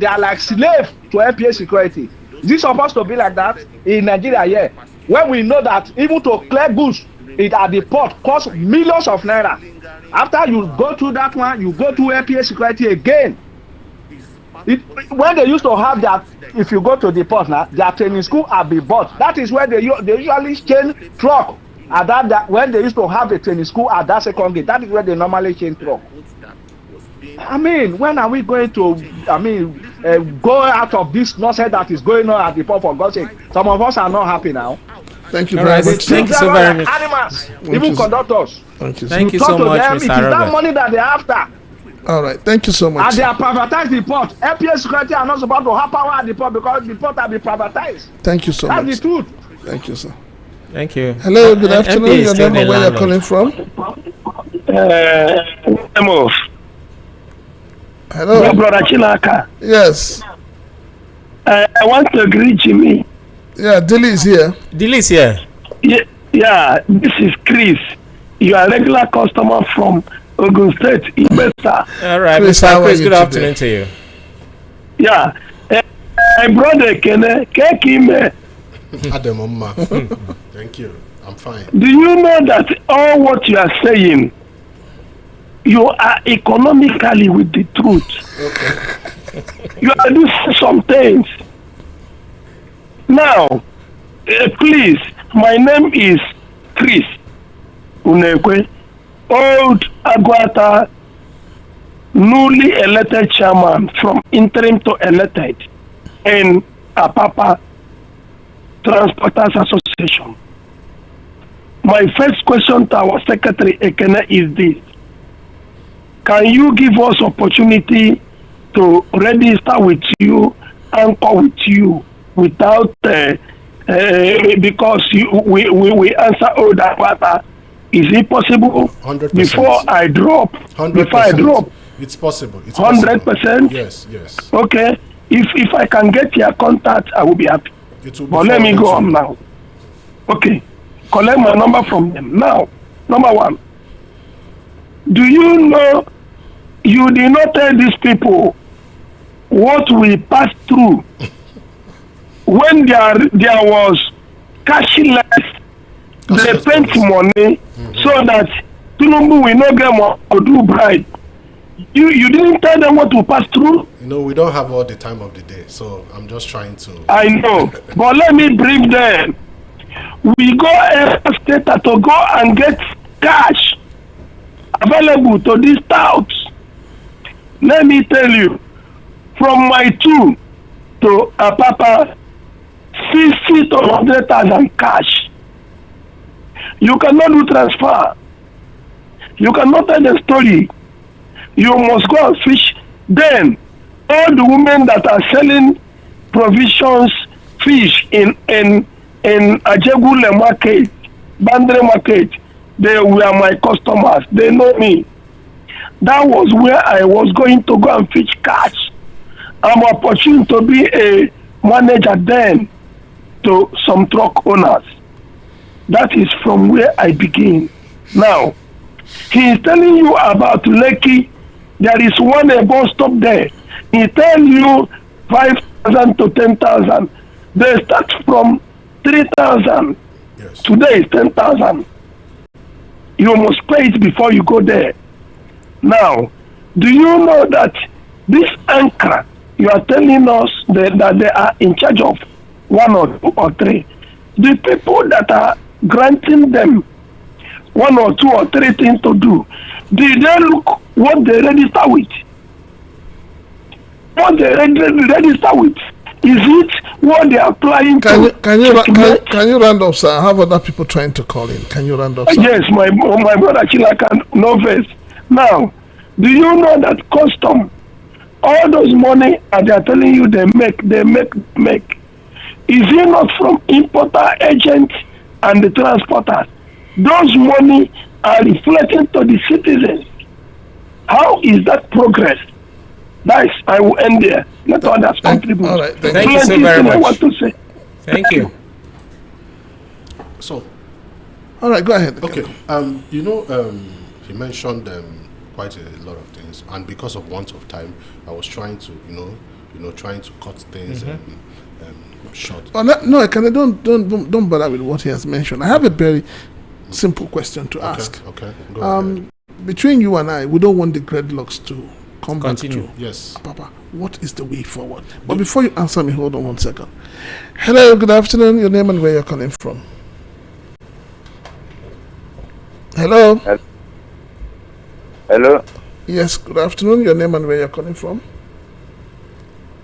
are like slave to NPA security. Is it supposed to be like that in Nigeria? Yeah, when we know that even to clear goods at the port costs millions of naira. After you go through that one, you go to NPA security again. When they used to have that, if you go to the port now, their training school at the port. That is where they usually change truck. At that when they used to have a training school at that second gate, that is where they normally change truck. I mean, when are we going to? Go out of this nonsense that is going on at the port? For God's sake, some of us are not happy now. Thank you very much. Thank you so very much. Animals, even conductors. Thank you so much, them, Mr. it is that Robert. money that they're after. All right. Thank you so much. And they are privatized the port. NPA security are not supposed to have power at the port because the port have been privatized. Thank you so That's much. the truth. Thank you, sir. Thank you. Hello, good afternoon. NPA is Your still name and the where you're landlord. calling from? Hello. Brother Chinaka, Yes. I want to greet Jimmy. Yeah, Dilly is here. Delise here. Yeah, this is Chris. You are a regular customer from Ogun State, Ibesa. All right, Chris, Mr. how are Chris, you good today? afternoon to you. Yeah. My brother Kene, Kekime, Adam Omma. Thank you. I'm fine. do you know that all what you are saying, you are economically with the truth? You are doing some things. Now, please, my name is Chris Unekwe, old Aguata, newly elected chairman from interim to elected in Apapa Transporters Association. My first question to our Secretary Ekene is this. Can you give us opportunity to register with you, anchor with you, without because we answer all that matter? Is it possible? 100%. Before I drop, 100%. It's possible. It's 100%. Yes, yes. Okay. If I can get your contact, I will be happy. It will be But let me go forwarded on to you. now. Okay. Collect my number from them. Now, number one. Do you know you did not tell these people what we passed through when there was cashless, they spent money so that Tinubu will not get more to do bribe. You didn't tell them what to pass through? You know, we don't have all the time of the day, so I'm just trying to. I know, but let me brief them. We go every state to go and get cash available to these touts. Let me tell you, from my 2 to Apapa, 60 to 100,000 cash. You cannot do transfer. You cannot tell the story. You must go and fish. Then, all the women that are selling provisions, fish in Ajegule market, Bandre market, they were my customers. They know me. That was where I was going to go and fish cash. I'm opportune to be a manager then to some truck owners. That is from where I begin. Now, he is telling you about Lekki. There is one a bus stop there. He tell you 5,000 to 10,000. They start from 3,000. Yes. Today is 10,000. You must pay it before you go there. Now, do you know that this anchor, you are telling us that they are in charge of 1 or 2 or 3. The people that are granting them 1 or 2 or 3 things to do, did they look what they register with? What they register with? Is it what they are applying to? Can you round up, sir? I have other people trying to call in. Can you round up, sir? Yes, my brother Chilaka knows. Now, do you know that custom, all those money they are telling you they make, is it not from importer, agent, and the transporters? Those money are reflecting to the citizens. How is that progress? Nice. I will end there. Let others contribute. All right. Thank you so very much. I want to say. Thank you. So, all right, go ahead. okay. He mentioned quite a lot of things, and because of want of time, I was trying to, trying to cut things short. Oh, no, don't bother with what he has mentioned. I have a very simple question to ask. Okay. Go ahead. Between you and I, we don't want the dreadlocks to Continue. back to Yes. Papa. What is the way forward? But before you answer me, hold on 1 second. Hello, good afternoon. Your name and where you're calling from. Hello. Hello. Yes, good afternoon. Your name and where you're calling from.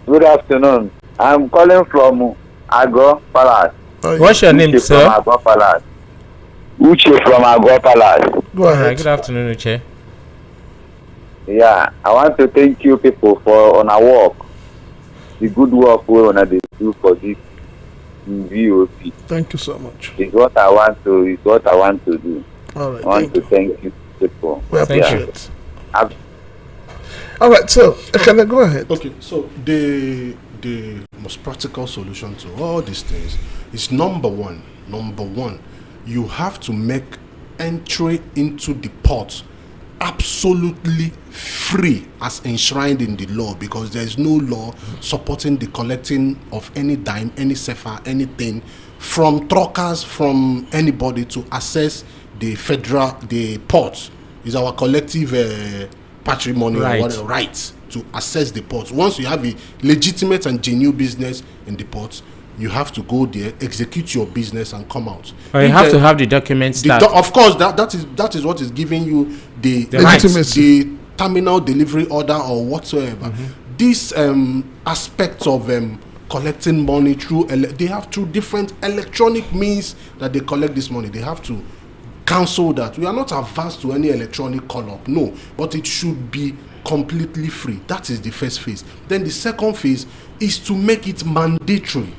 Good afternoon. I'm calling from Agro Palace. What's your name, sir? From Agro Palace. Uche from Agro Palace. Go ahead. Good afternoon, Uche. Yeah, I want to thank you people for on our work. The good work we wanna do for this VOP. Thank you so much. It's what I want to do. All right. I want to thank you people. We appreciate you. it. All right, so can I go ahead? Okay, so the most practical solution to all these things is number one, you have to make entry into the port absolutely free as enshrined in the law, because there is no law supporting the collecting of any dime, any sefa, anything from truckers, from anybody to access the port. Is our collective patrimony Right. or whatever, right to access the port. Once you have a legitimate and genuine business in the port, you have to go there, execute your business, and come out. Or you have to have the documents of course, that is what is giving you the legitimacy. the terminal delivery order or whatsoever. This aspect of collecting money through they have two different electronic means that they collect this money. They have to cancel that. We are not averse to any electronic call-up, no, but it should be completely free. That is the first phase. Then the second phase is to make it mandatory.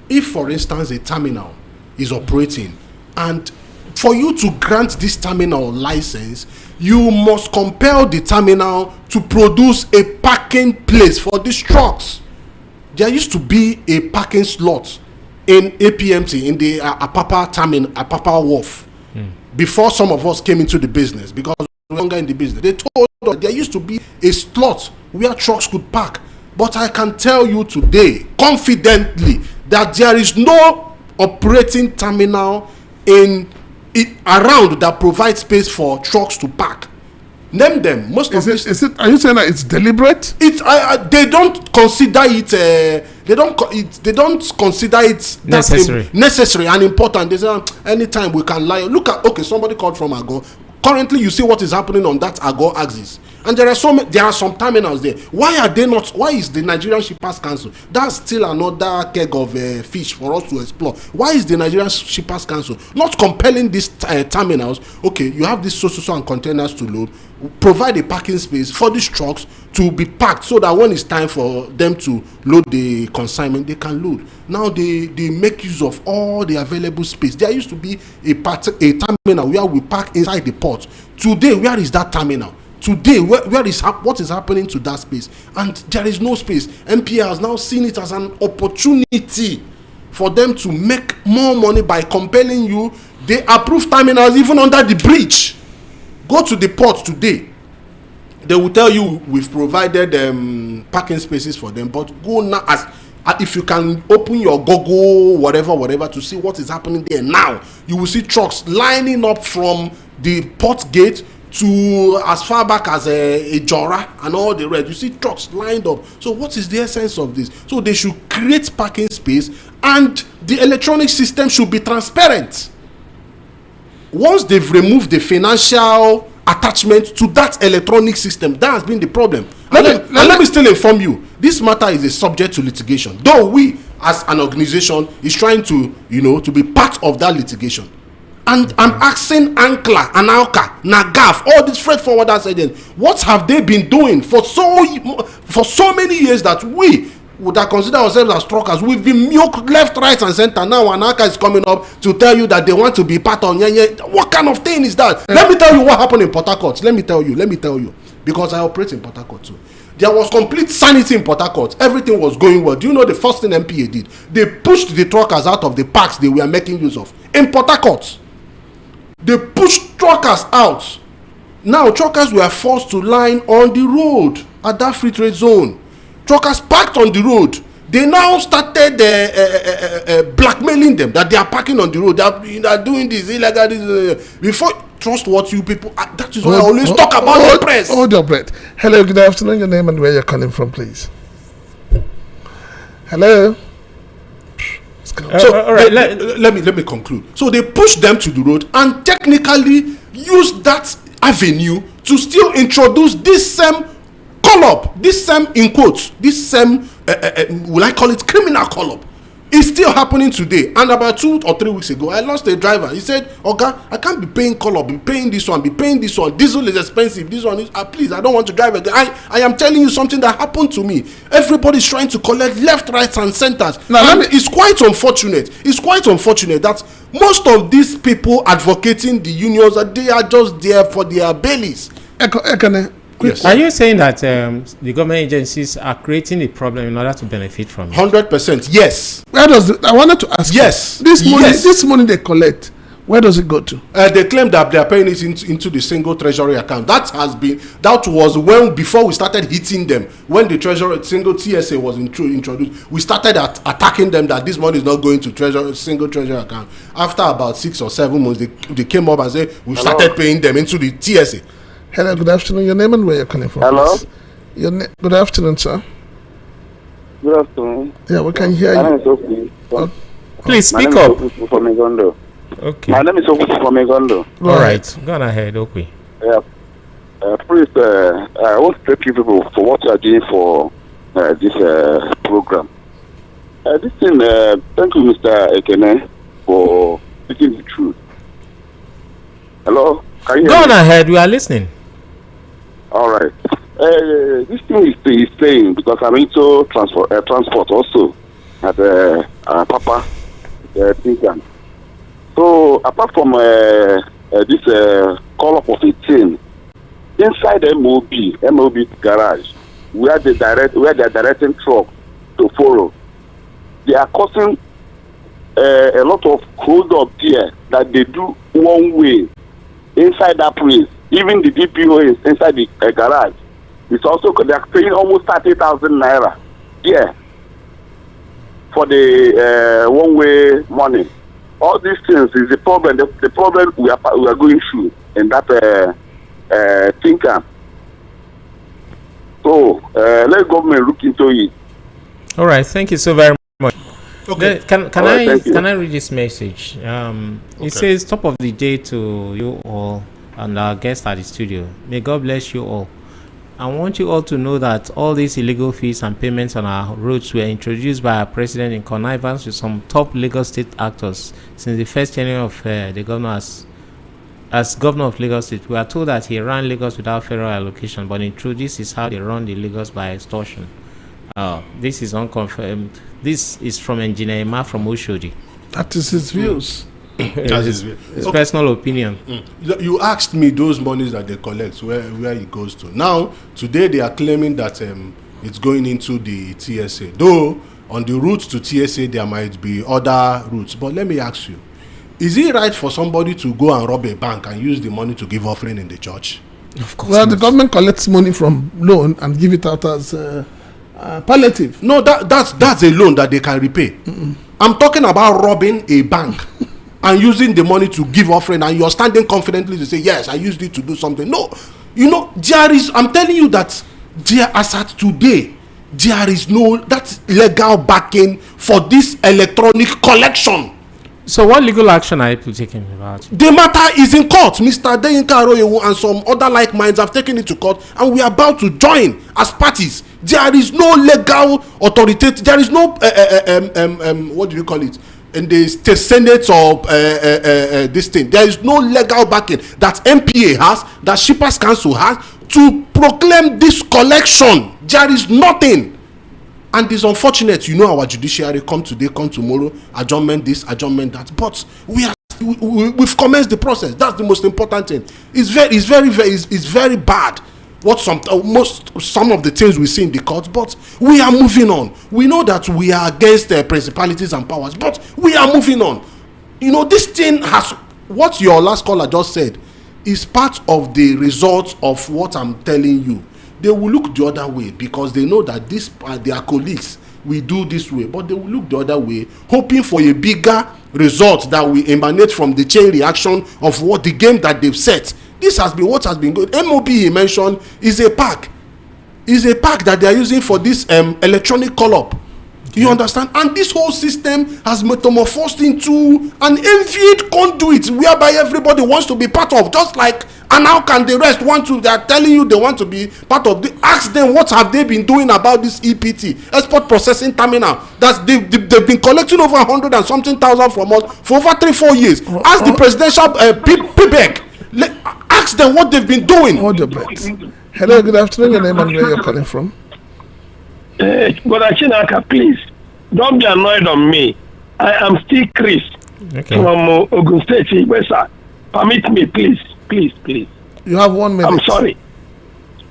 If, for instance, a terminal is operating, and for you to grant this terminal license, you must compel the terminal to produce a parking place for these trucks. There used to be a parking slot in APMT, in the Apapa terminal, Apapa Wharf, before some of us came into the business, because we were no longer in the business. They told us there used to be a slot where trucks could park. But I can tell you today, confidently, that there is no operating terminal around that provides space for trucks to park. Name them. Most of this. Are you saying that it's deliberate? They don't consider it. They don't consider it necessary and important. They say anytime we can lie. Look at somebody called from Ago. Currently, you see what is happening on that Ago axis, and there are some terminals there. Why are they not? Why is the Nigerian Shippers Council? That's still another keg of fish for us to explore. Why is the Nigerian Shippers Council not compelling these terminals? Okay, you have these so and containers to load. Provide a parking space for these trucks to be parked, so that when it's time for them to load the consignment, they can load. Now they make use of all the available space. There used to be a terminal where we park inside the port. Today, where is that terminal? Today, what is happening to that space? And there is no space. NPA has now seen it as an opportunity for them to make more money by compelling you. They approve terminals even under the bridge. Go to the port today. They will tell you we've provided parking spaces for them, but go now if you can open your Google whatever to see what is happening there now. You will see trucks lining up from the port gate to as far back as a Jora and all the rest. You see trucks lined up. So what is the essence of this? So they should create parking space, and the electronic system should be transparent. Once they've removed the financial attachment to that electronic system, that has been the problem. Let me still inform you this matter is a subject to litigation. Though we, as an organization, is trying to, to be part of that litigation. And I'm asking Ankla, Analka, Nagaf, all these freight forwarders agents, what have they been doing for so many years that we would have considered ourselves as truckers? We've been milked left, right, and center. Now Anaka is coming up to tell you that they want to be part of What kind of thing is that? Let me tell you what happened in Port Harcourt. Let me tell you, because I operate in Port Harcourt too. There was complete sanity in Port Harcourt. Everything was going well. Do you know the first thing MPA did? They pushed the truckers out of the parks they were making use of in Port Harcourt. They pushed truckers out. Now truckers were forced to line on the road at that free trade zone. Truckers parked on the road. They now started blackmailing them that they are parking on the road. They are doing this illegal. Before trust what you people. That is why I always talk about the press. Hold your breath. Hello, good afternoon. Your name and where you're calling from, please. Hello. So all right, let me conclude. So they pushed them to the road and technically used that avenue to still introduce this same call-up, this same, in quotes, this same will I call it criminal call-up. It's still happening today. And about 2 or 3 weeks ago, I lost a driver. He said, "Okay, I can't be paying call-up, be paying this one, Diesel is expensive. This one is please, I don't want to drive again." I am telling you something that happened to me. Everybody's trying to collect left, right, and centers. Now, it's quite unfortunate. It's quite unfortunate that most of these people advocating the unions, they are just there for their bellies. Yes. Are you saying that the government agencies are creating a problem in order to benefit from it? 100%, yes. Where does I wanted to ask? Yes. This money they collect, where does it go to? They claim that they are paying it into the single treasury account. That was when, before we started hitting them, when the single TSA was introduced, we started attacking them that this money is not going to single treasury account. After about 6 or 7 months, they came up and said we started paying them into the TSA. Hello, good afternoon. Your name and where you're calling from? Hello. Good afternoon, sir. Good afternoon. Yeah, we can hear you. Please speak up. Okay. My name is Okufu from Egondo. All right, go on ahead, okay. Yeah. Please, I want to thank you people for what you are doing for this program. Thank you, Mr. Ekene, for speaking the truth. Hello. Can you go on ahead. We are listening. All right. This thing is saying, because I'm into transport also at Papa Tinkan. So apart from this call-up of a team inside MOB garage, where they are directing trucks to follow, they are causing a lot of hold up there that they do one way inside that place. Even the DPO is inside the garage. It's also, they are paying almost 30,000 naira. Yeah. For the one-way money. All these things is the problem. The problem we are going through in that thinker. So let government look into it. All right. Thank you so very much. Okay. Can I read this message? It says, "Top of the day to you all and our guests at the studio. May God bless you all. I want you all to know that all these illegal fees and payments on our roads were introduced by our president in connivance with some top Lagos state actors since the first tenure of the governor as governor of Lagos State. We are told that he ran Lagos without federal allocation, but in truth, this is how they run the Lagos, by extortion." This is unconfirmed. This is from Engineer Emma from Oshodi. That is his views. His personal opinion. You asked me those monies that they collect, where it goes to. Now, today they are claiming that it's going into the TSA. Though, on the route to TSA, there might be other routes. But let me ask you, is it right for somebody to go and rob a bank and use the money to give offering in the church? Of course. Well, the government collects money from loan and give it out as palliative. No, that's a loan that they can repay. I'm talking about robbing a bank and using the money to give offering, and you're standing confidently to say, yes, I used it to do something. No, I'm telling you that as at today, there is no that legal backing for this electronic collection. So what legal action are you taking about it? The matter is in court. Mr. Deyinka Aroyewu and some other like minds have taken it to court, and we are about to join as parties. There is no legal authority. There is no what do you call it? In the state senate or this thing, there is no legal backing that MPA has, that Shippers Council has to proclaim this collection. There is nothing. And it's unfortunate, you know, our judiciary come today, come tomorrow, adjournment this, adjournment that. But we've commenced the process. That's the most important thing. It's very bad. What some of the things we see in the court, but we are moving on. We know that we are against the principalities and powers, but we are moving on. You know, this thing has, what your last caller just said, is part of the result of what I'm telling you. They will look the other way because they know that their colleagues will do this way, but they will look the other way, hoping for a bigger result that will emanate from the chain reaction of what the game that they've set. This has been what has been good. MOB he mentioned is a pack that they are using for this electronic call-up. You understand? And this whole system has metamorphosed into an envied conduit whereby everybody wants to be part of, just like, and how can the rest want to, they are telling you they want to be part of the, ask them what have they been doing about this EPT, export processing terminal, that's they've been collecting over 100 and something thousand from us for over 3-4 years. Ask the presidential PBEC, ask them what they've been doing. Hold your breath. Hello, good afternoon, your name and where you're calling from. Brother Chinaka, please don't be annoyed on me. I am still Chris from Ogun State. Sir, permit me, please. You have 1 minute. I'm sorry.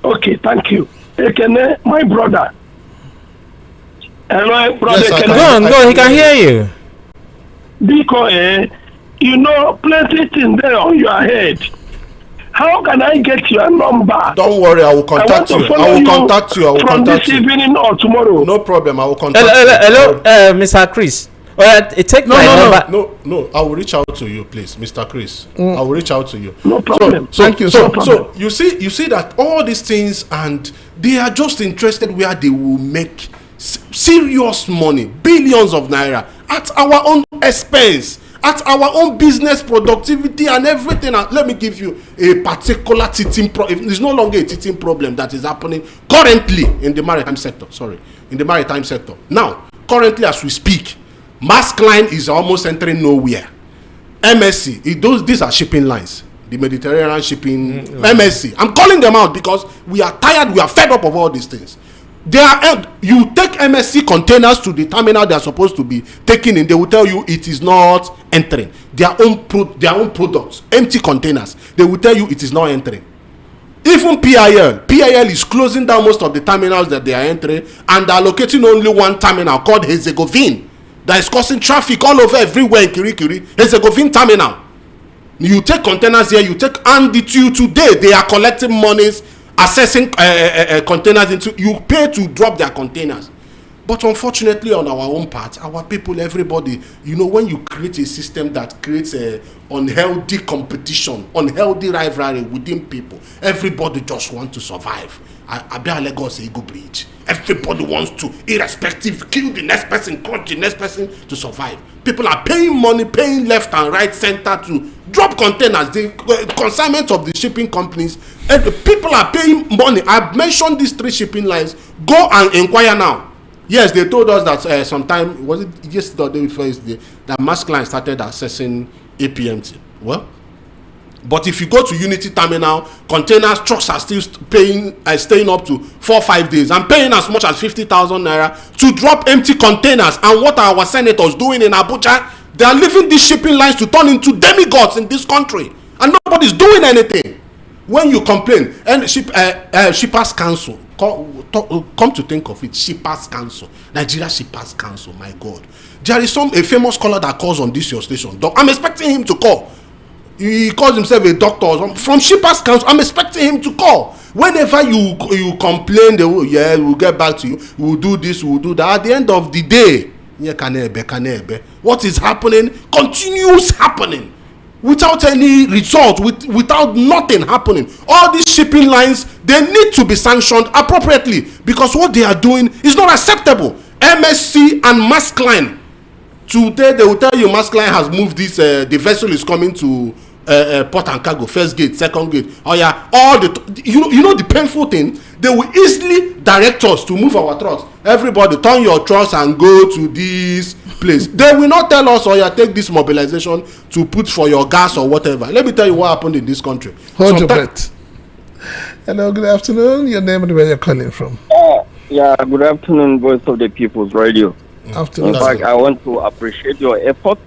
Okay, thank you. Ekene, my brother. Hello, brother. Yes, go. He can hear you. Because you know plenty things there on your head. How can I get your number? Don't worry, I will contact you. From this evening or tomorrow. No problem, I will contact you. Hello, Mr. Chris. Take my number. No, I will reach out to you, please, Mr. Chris. I will reach out to you. No problem. Thank you. So you see that all these things, and they are just interested where they will make serious money, billions of naira at our own expense, at our own business productivity and everything. And let me give you a particular teaching problem. It's no longer a teaching problem that is happening currently in the maritime sector. Now, currently as we speak, Maersk Line is almost entering nowhere. MSC, these are shipping lines. The Mediterranean shipping, MSC. I'm calling them out because we are tired, we are fed up of all these things. You take MSC containers to the terminal they are supposed to be taking in, they will tell you it is not entering. Their own products, empty containers, they will tell you it is not entering. Even PIL is closing down most of the terminals that they are entering, and they are locating only one terminal called Herzegovine that is causing traffic all over everywhere in Kirikiri. Herzegovine terminal. You take containers here, and today they are collecting monies, assessing containers into, you pay to drop their containers. But unfortunately, on our own part, our people, everybody, you know, when you create a system that creates a unhealthy competition, unhealthy rivalry within people, everybody just want to survive. Abia Lagos Ego Bridge. Everybody wants to, irrespective, kill the next person, crush the next person to survive. People are paying money, paying left and right center to drop containers. The consignment of the shipping companies, and the people are paying money. I've mentioned these 3 shipping lines. Go and inquire now. Yes, they told us that sometime, was it yesterday or the day before yesterday, that Maersk Line started accessing APMT. Well, but if you go to Unity Terminal, containers, trucks are still staying up to 4-5 days and paying as much as 50,000 naira to drop empty containers. And what are our senators doing in Abuja? They are leaving these shipping lines to turn into demigods in this country, and nobody's doing anything. When you complain, and Shippers Council, come to think of it, Shippers Council, Nigeria Shippers Council, my God. There is a famous scholar that calls on this your station. I'm expecting him to call. He calls himself a doctor from Shippers Council. I'm expecting him to call. Whenever you complain, they will, we'll get back to you. We'll do this, we'll do that. At the end of the day, what is happening continues happening without any result, without nothing happening. All these shipping lines, they need to be sanctioned appropriately because what they are doing is not acceptable. MSC and Maersk Line, Today they will tell you Maersk Line has moved this. The vessel is coming to port and cargo, first gate, second gate. Oh yeah, all the you know the painful thing. They will easily direct us to move our trucks. Everybody turn your trucks and go to this place. They will not tell us, oh yeah, take this mobilization to put for your gas or whatever. Let me tell you what happened in this country. Hold your breath. Hello, good afternoon. Your name and where you're calling from. Yeah, good afternoon, Voice of the People's Radio. Afternoon. In fact, I want to appreciate your effort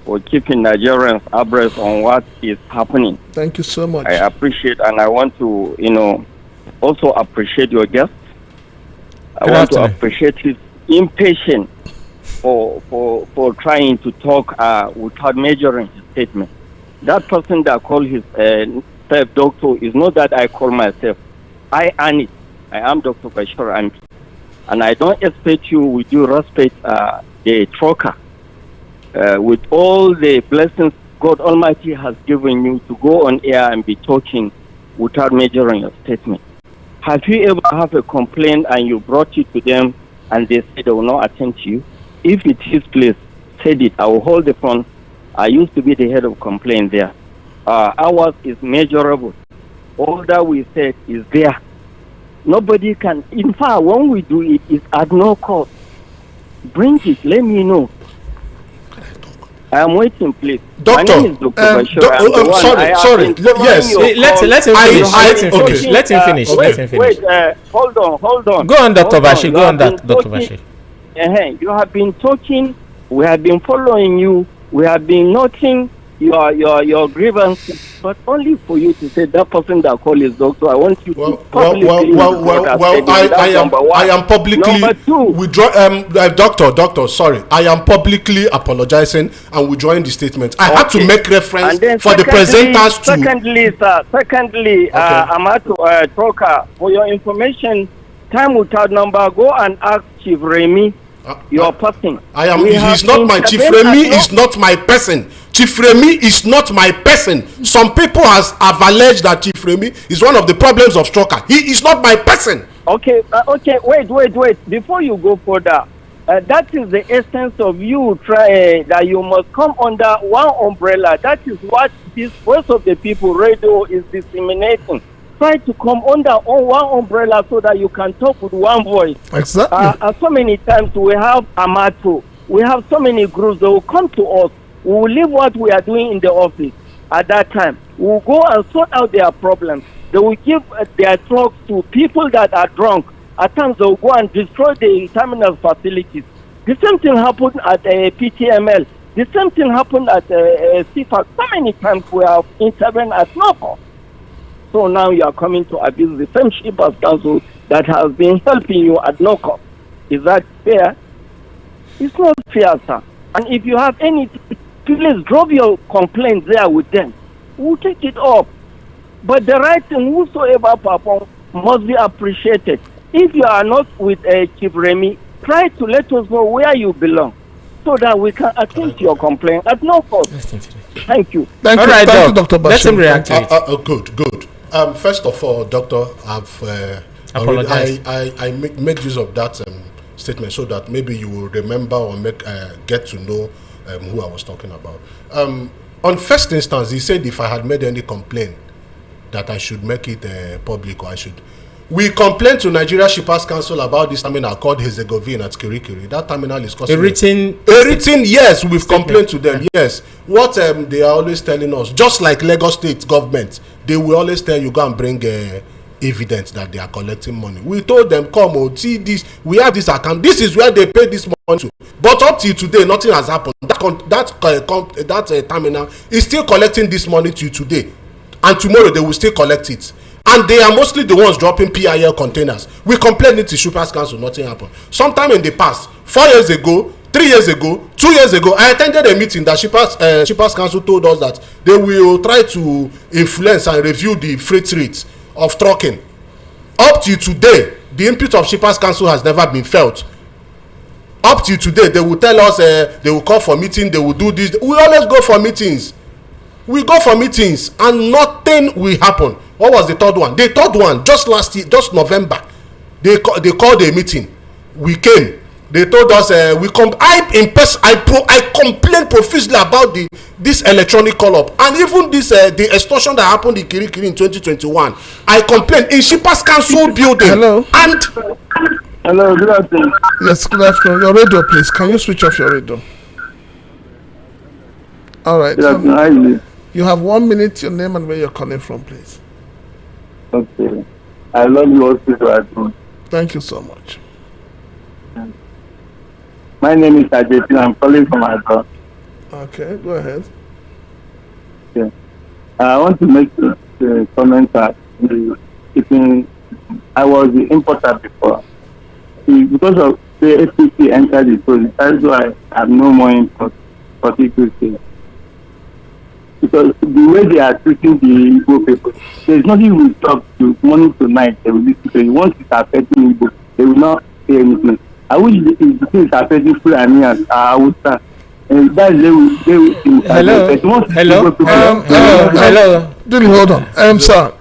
for keeping Nigerians abreast on what is happening. Thank you so much. I appreciate, and I want to, also appreciate your guest. I want to appreciate his impatience for trying to talk without measuring his statement. That person that called his self doctor is not that I call myself. I earn it. I am Dr. Bashir, and I don't expect you, with due respect, the trucker, with all the blessings God Almighty has given you, to go on air and be talking without measuring your statement. Have you ever have a complaint and you brought it to them and they said they will not attend to you? If it is please, said it. I will hold the phone. I used to be the head of complaint there. Ours is measurable. All that we said is there. Nobody can. In fact, when we do it, it's at no cost. Bring it. Let me know. I am waiting, please. Doctor, my name is Dr. Bashir. sorry. Yes. Let him finish. Wait, hold on. Go on, Dr. Bashir. Go on, Dr. Bashir. You have been talking. We have been following you. We have been noting your grievances, but only for you to say that person that called is doctor. I want you to publicly. I am publicly withdraw. Doctor, sorry. I am publicly apologizing and withdrawing the statement. I had to make reference for the presenters to. Secondly, Amato Troka, for your information, time without number, go and ask Chief Remy. Your person. He's not my Chief Remy. Is not my person. Chief Remy is not my person. Some people have alleged that Chief Remy is one of the problems of Stroker. He is not my person. Okay. Wait. Before you go further, that is the essence of you try that you must come under one umbrella. That is what this Voice of the People radio is disseminating. Try to come under one umbrella so that you can talk with one voice. Exactly. So many times we have Amato, we have so many groups that will come to us. We will leave what we are doing in the office at that time. We will go and sort out their problems. They will give their trucks to people that are drunk. At times they will go and destroy the terminal facilities. The same thing happened at PTML. The same thing happened at CFAC. So many times we have intervened at no cost. So now you are coming to abuse the same Shippers Council that has been helping you at no cost. Is that fair? It's not fair, sir. And if you have any, please drop your complaints there with them. We'll take it up. But the right thing, whosoever perform, must be appreciated. If you are not with Chief Remy, try to let us know where you belong so that we can attend to your complaint at no cost. Thank you. Thank you, Dr. Bashir. Let him react to it. Good. First of all, Doctor, I made use of that statement so that maybe you will remember or get to know who I was talking about. On first instance, he said if I had made any complaint that I should make it public, or I should. We complained to Nigeria Shippers Council about this terminal called Hezegovin at Kirikiri. That terminal is costing. Yes, we've complained to them. Yes, what they are always telling us, just like Lagos State government, they will always tell you go and bring evidence that they are collecting money. We told them, come see this. We have this account. This is where they pay this money to. But up till today, nothing has happened. That terminal is still collecting this money to today, and tomorrow they will still collect it. And they are mostly the ones dropping PIL containers. We complained it to Shippers Council, nothing happened. Sometime in the past, 4 years ago, 3 years ago, 2 years ago, I attended a meeting that Shippers Council told us that they will try to influence and review the freight rates of trucking. Up to today, the input of Shippers Council has never been felt. Up to today, they will tell us they will call for meeting, they will do this. We always go for meetings. We go for meetings and nothing will happen. What was the third one? The third one, just last year, just November, they called a meeting. We came. They told us I complained profusely about this electronic call-up, and even this the extortion that happened in Kirikiri in 2021. I complained in Shippers Council building. Hello. And Hello, good afternoon. Yes, good afternoon. Your radio, please. Can you switch off your radio? All right. Good afternoon. How are you? You have 1 minute. Your name and where you're calling from, please. Okay. I love you also. Thank you so much. My name is Ajetin. I'm calling from Accra. Okay, go ahead. Yeah. I want to make a comment that I was the importer before. Because of the FCC entered the policy, that's why I have no more import, particularly. Because the way they are treating the Igbo people, there's nothing we talk to morning to night. They will listen to you. Once it's affecting Igbo, they will not say anything. I wish the thing is affecting Fulani and Hausa. And that's Hello. Didn't hold on. Sir.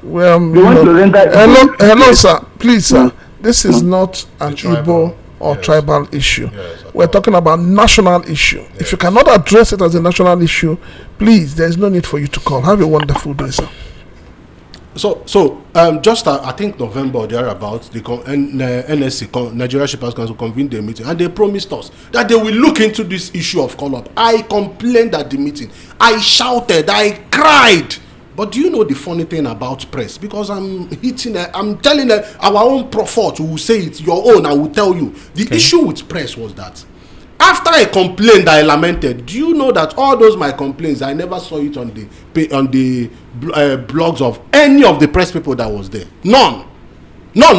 Hello, sir. Please, sir. This is not an Igbo or tribal issue. We're talking about national issue. If you cannot address it as a national issue, please, there is no need for you to call. Have a wonderful day, sir. So just I think November or thereabouts, the NSC, Nigeria Shippers Council, convened a meeting, and they promised us that they will look into this issue of call-up. I complained at the meeting. I shouted. I cried. But do you know the funny thing about press? Because I'm telling our own prophet who will say it, your own, I will tell you. The issue with press was that after I complained, I lamented. Do you know that all those my complaints, I never saw it on the blogs of any of the press people that was there. None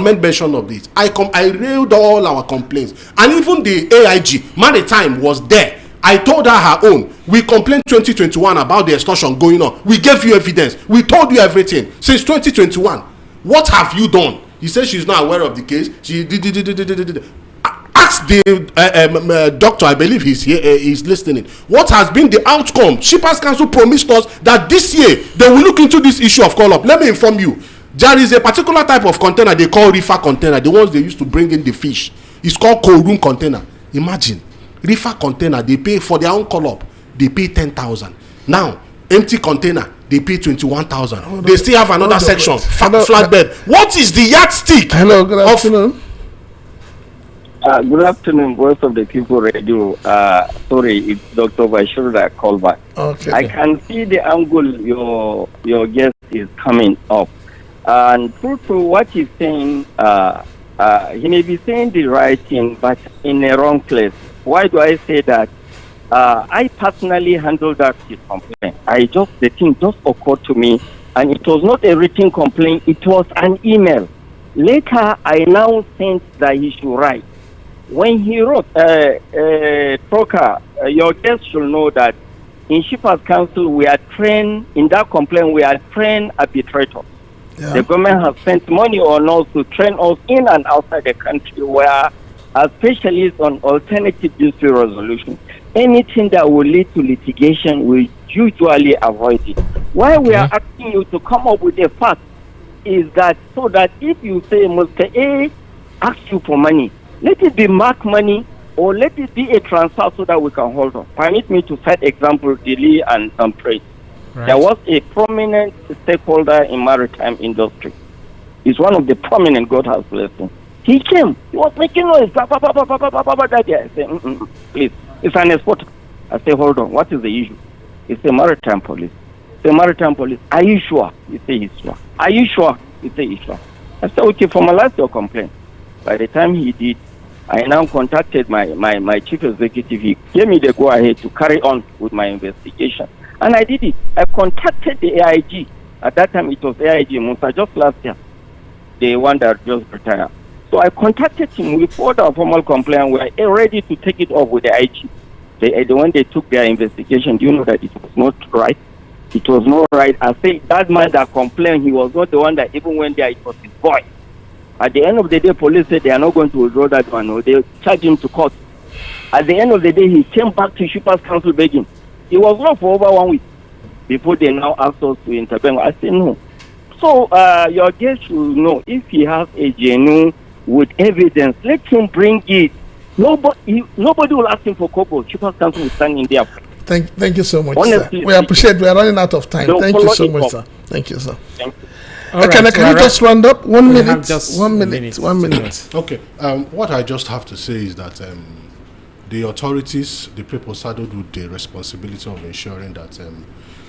made mention of this. I railed all our complaints, and even the AIG Maritime was there. I told her own. We complained 2021 about the extortion going on. We gave you evidence. We told you everything since 2021. What have you done? He said she's not aware of the case. She did. Ask the doctor. I believe he's here. He's listening. What has been the outcome? Shippers Council promised us that this year they will look into this issue of call-up. Let me inform you. There is a particular type of container they call reefer container. The ones they used to bring in the fish. It's called cold room container. Imagine. Reefer container, they pay for their own call-up, they pay 10,000. Now, empty container, they pay 21,000. They still have another section, flatbed. What is the yardstick? Hello, good afternoon. Good afternoon, Voice of the People Radio. Sorry, it's Dr. Bashir that called back. Okay. I can see the angle your guest is coming up. And true to what he's saying, he may be saying the right thing, but in a wrong place. Why do I say that? I personally handled that complaint. The thing just occurred to me, and it was not a written complaint, it was an email. Later, I now sent that he should write. When he wrote, Troka, your guest should know that in Shippers Council, we are trained, in that complaint, we are trained arbitrators. Yeah. The government has spent money on us to train us in and outside the country, where as specialists on alternative dispute resolution, anything that will lead to litigation, we usually avoid it. Why we are asking you to come up with a fact is that so that if you say Mr. A asks you for money, let it be mark money or let it be a transfer so that we can hold on. Permit me to cite example, Delhi and Praise. Right. There was a prominent stakeholder in maritime industry. He's one of the prominent, God has blessed him. He came. He was making noise. That day. I said, please. It's an exporter. I say, hold on. What is the issue? It's a maritime police. It's a maritime police. Are you sure? He say he's sure. Are you sure? He say he's sure. I said, okay, formalize your complaint. By the time he did, I now contacted my chief executive. He gave me the go-ahead to carry on with my investigation. And I did it. I contacted the AIG. At that time, it was AIG Musa, just last year. The one that just retired. So I contacted him. We filed a formal complaint. We are ready to take it up with the IG. When they took their investigation, do you know that it was not right? It was not right. I say that man that complained, he was not the one that even went there. It was his boy. At the end of the day, police said they are not going to withdraw that one. Or they charged him to court. At the end of the day, he came back to Shippers Council begging. He was not for over 1 week before they now asked us to intervene. I said no. So your guest should know if he has a genuine with evidence, let him bring it. Nobody will ask him for kobo. Chiefers Council will stand in there. Thank you so much, Honestly, sir. We appreciate. We are running out of time. Thank you so much, sir. Thank you, sir. Thank you. Can you just round up? 1 minute. Just 1 minute. 1 minute. Okay. What I just have to say is that the authorities, the people saddled with the responsibility of ensuring that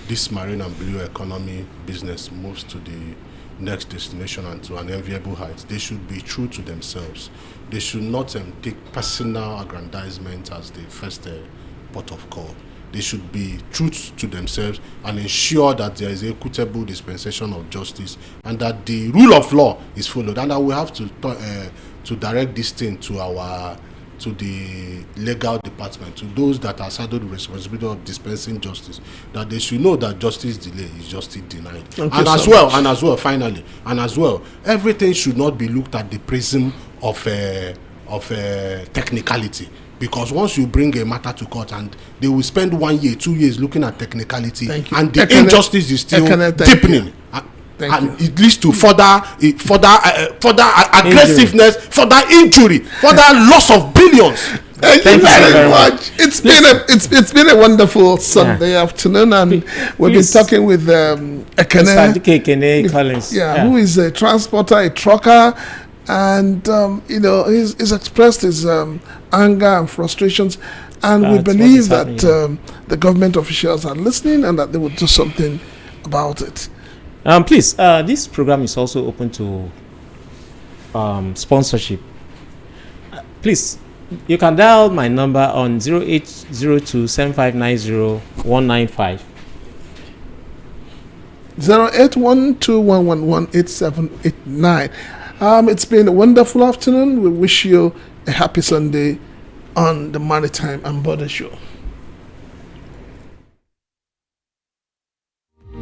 this marine and blue economy business moves to the next destination and to an enviable height, they should be true to themselves. They should not take personal aggrandizement as the first port of call. They should be true to themselves and ensure that there is equitable dispensation of justice and that the rule of law is followed, and that we have to direct this thing to the legal department, to those that are saddled with responsibility of dispensing justice, that they should know that justice delay is justice denied. And as well, everything should not be looked at the prism of technicality. Because once you bring a matter to court and they will spend 1 year, 2 years looking at technicality, and the injustice is still deepening, and it leads to further aggressiveness, further injury, further loss of billions. Thank you very much. It's been a wonderful Sunday afternoon, and we've been talking with Ekene Collins, who is a transporter, a trucker. And he's expressed his anger and frustrations, and we believe that the government officials are listening and that they will do something about it. Please, this program is also open to sponsorship. Please, you can dial my number on 0802-7590-195. 0812111889. It's been a wonderful afternoon. We wish you a happy Sunday on the Maritime and Border Show.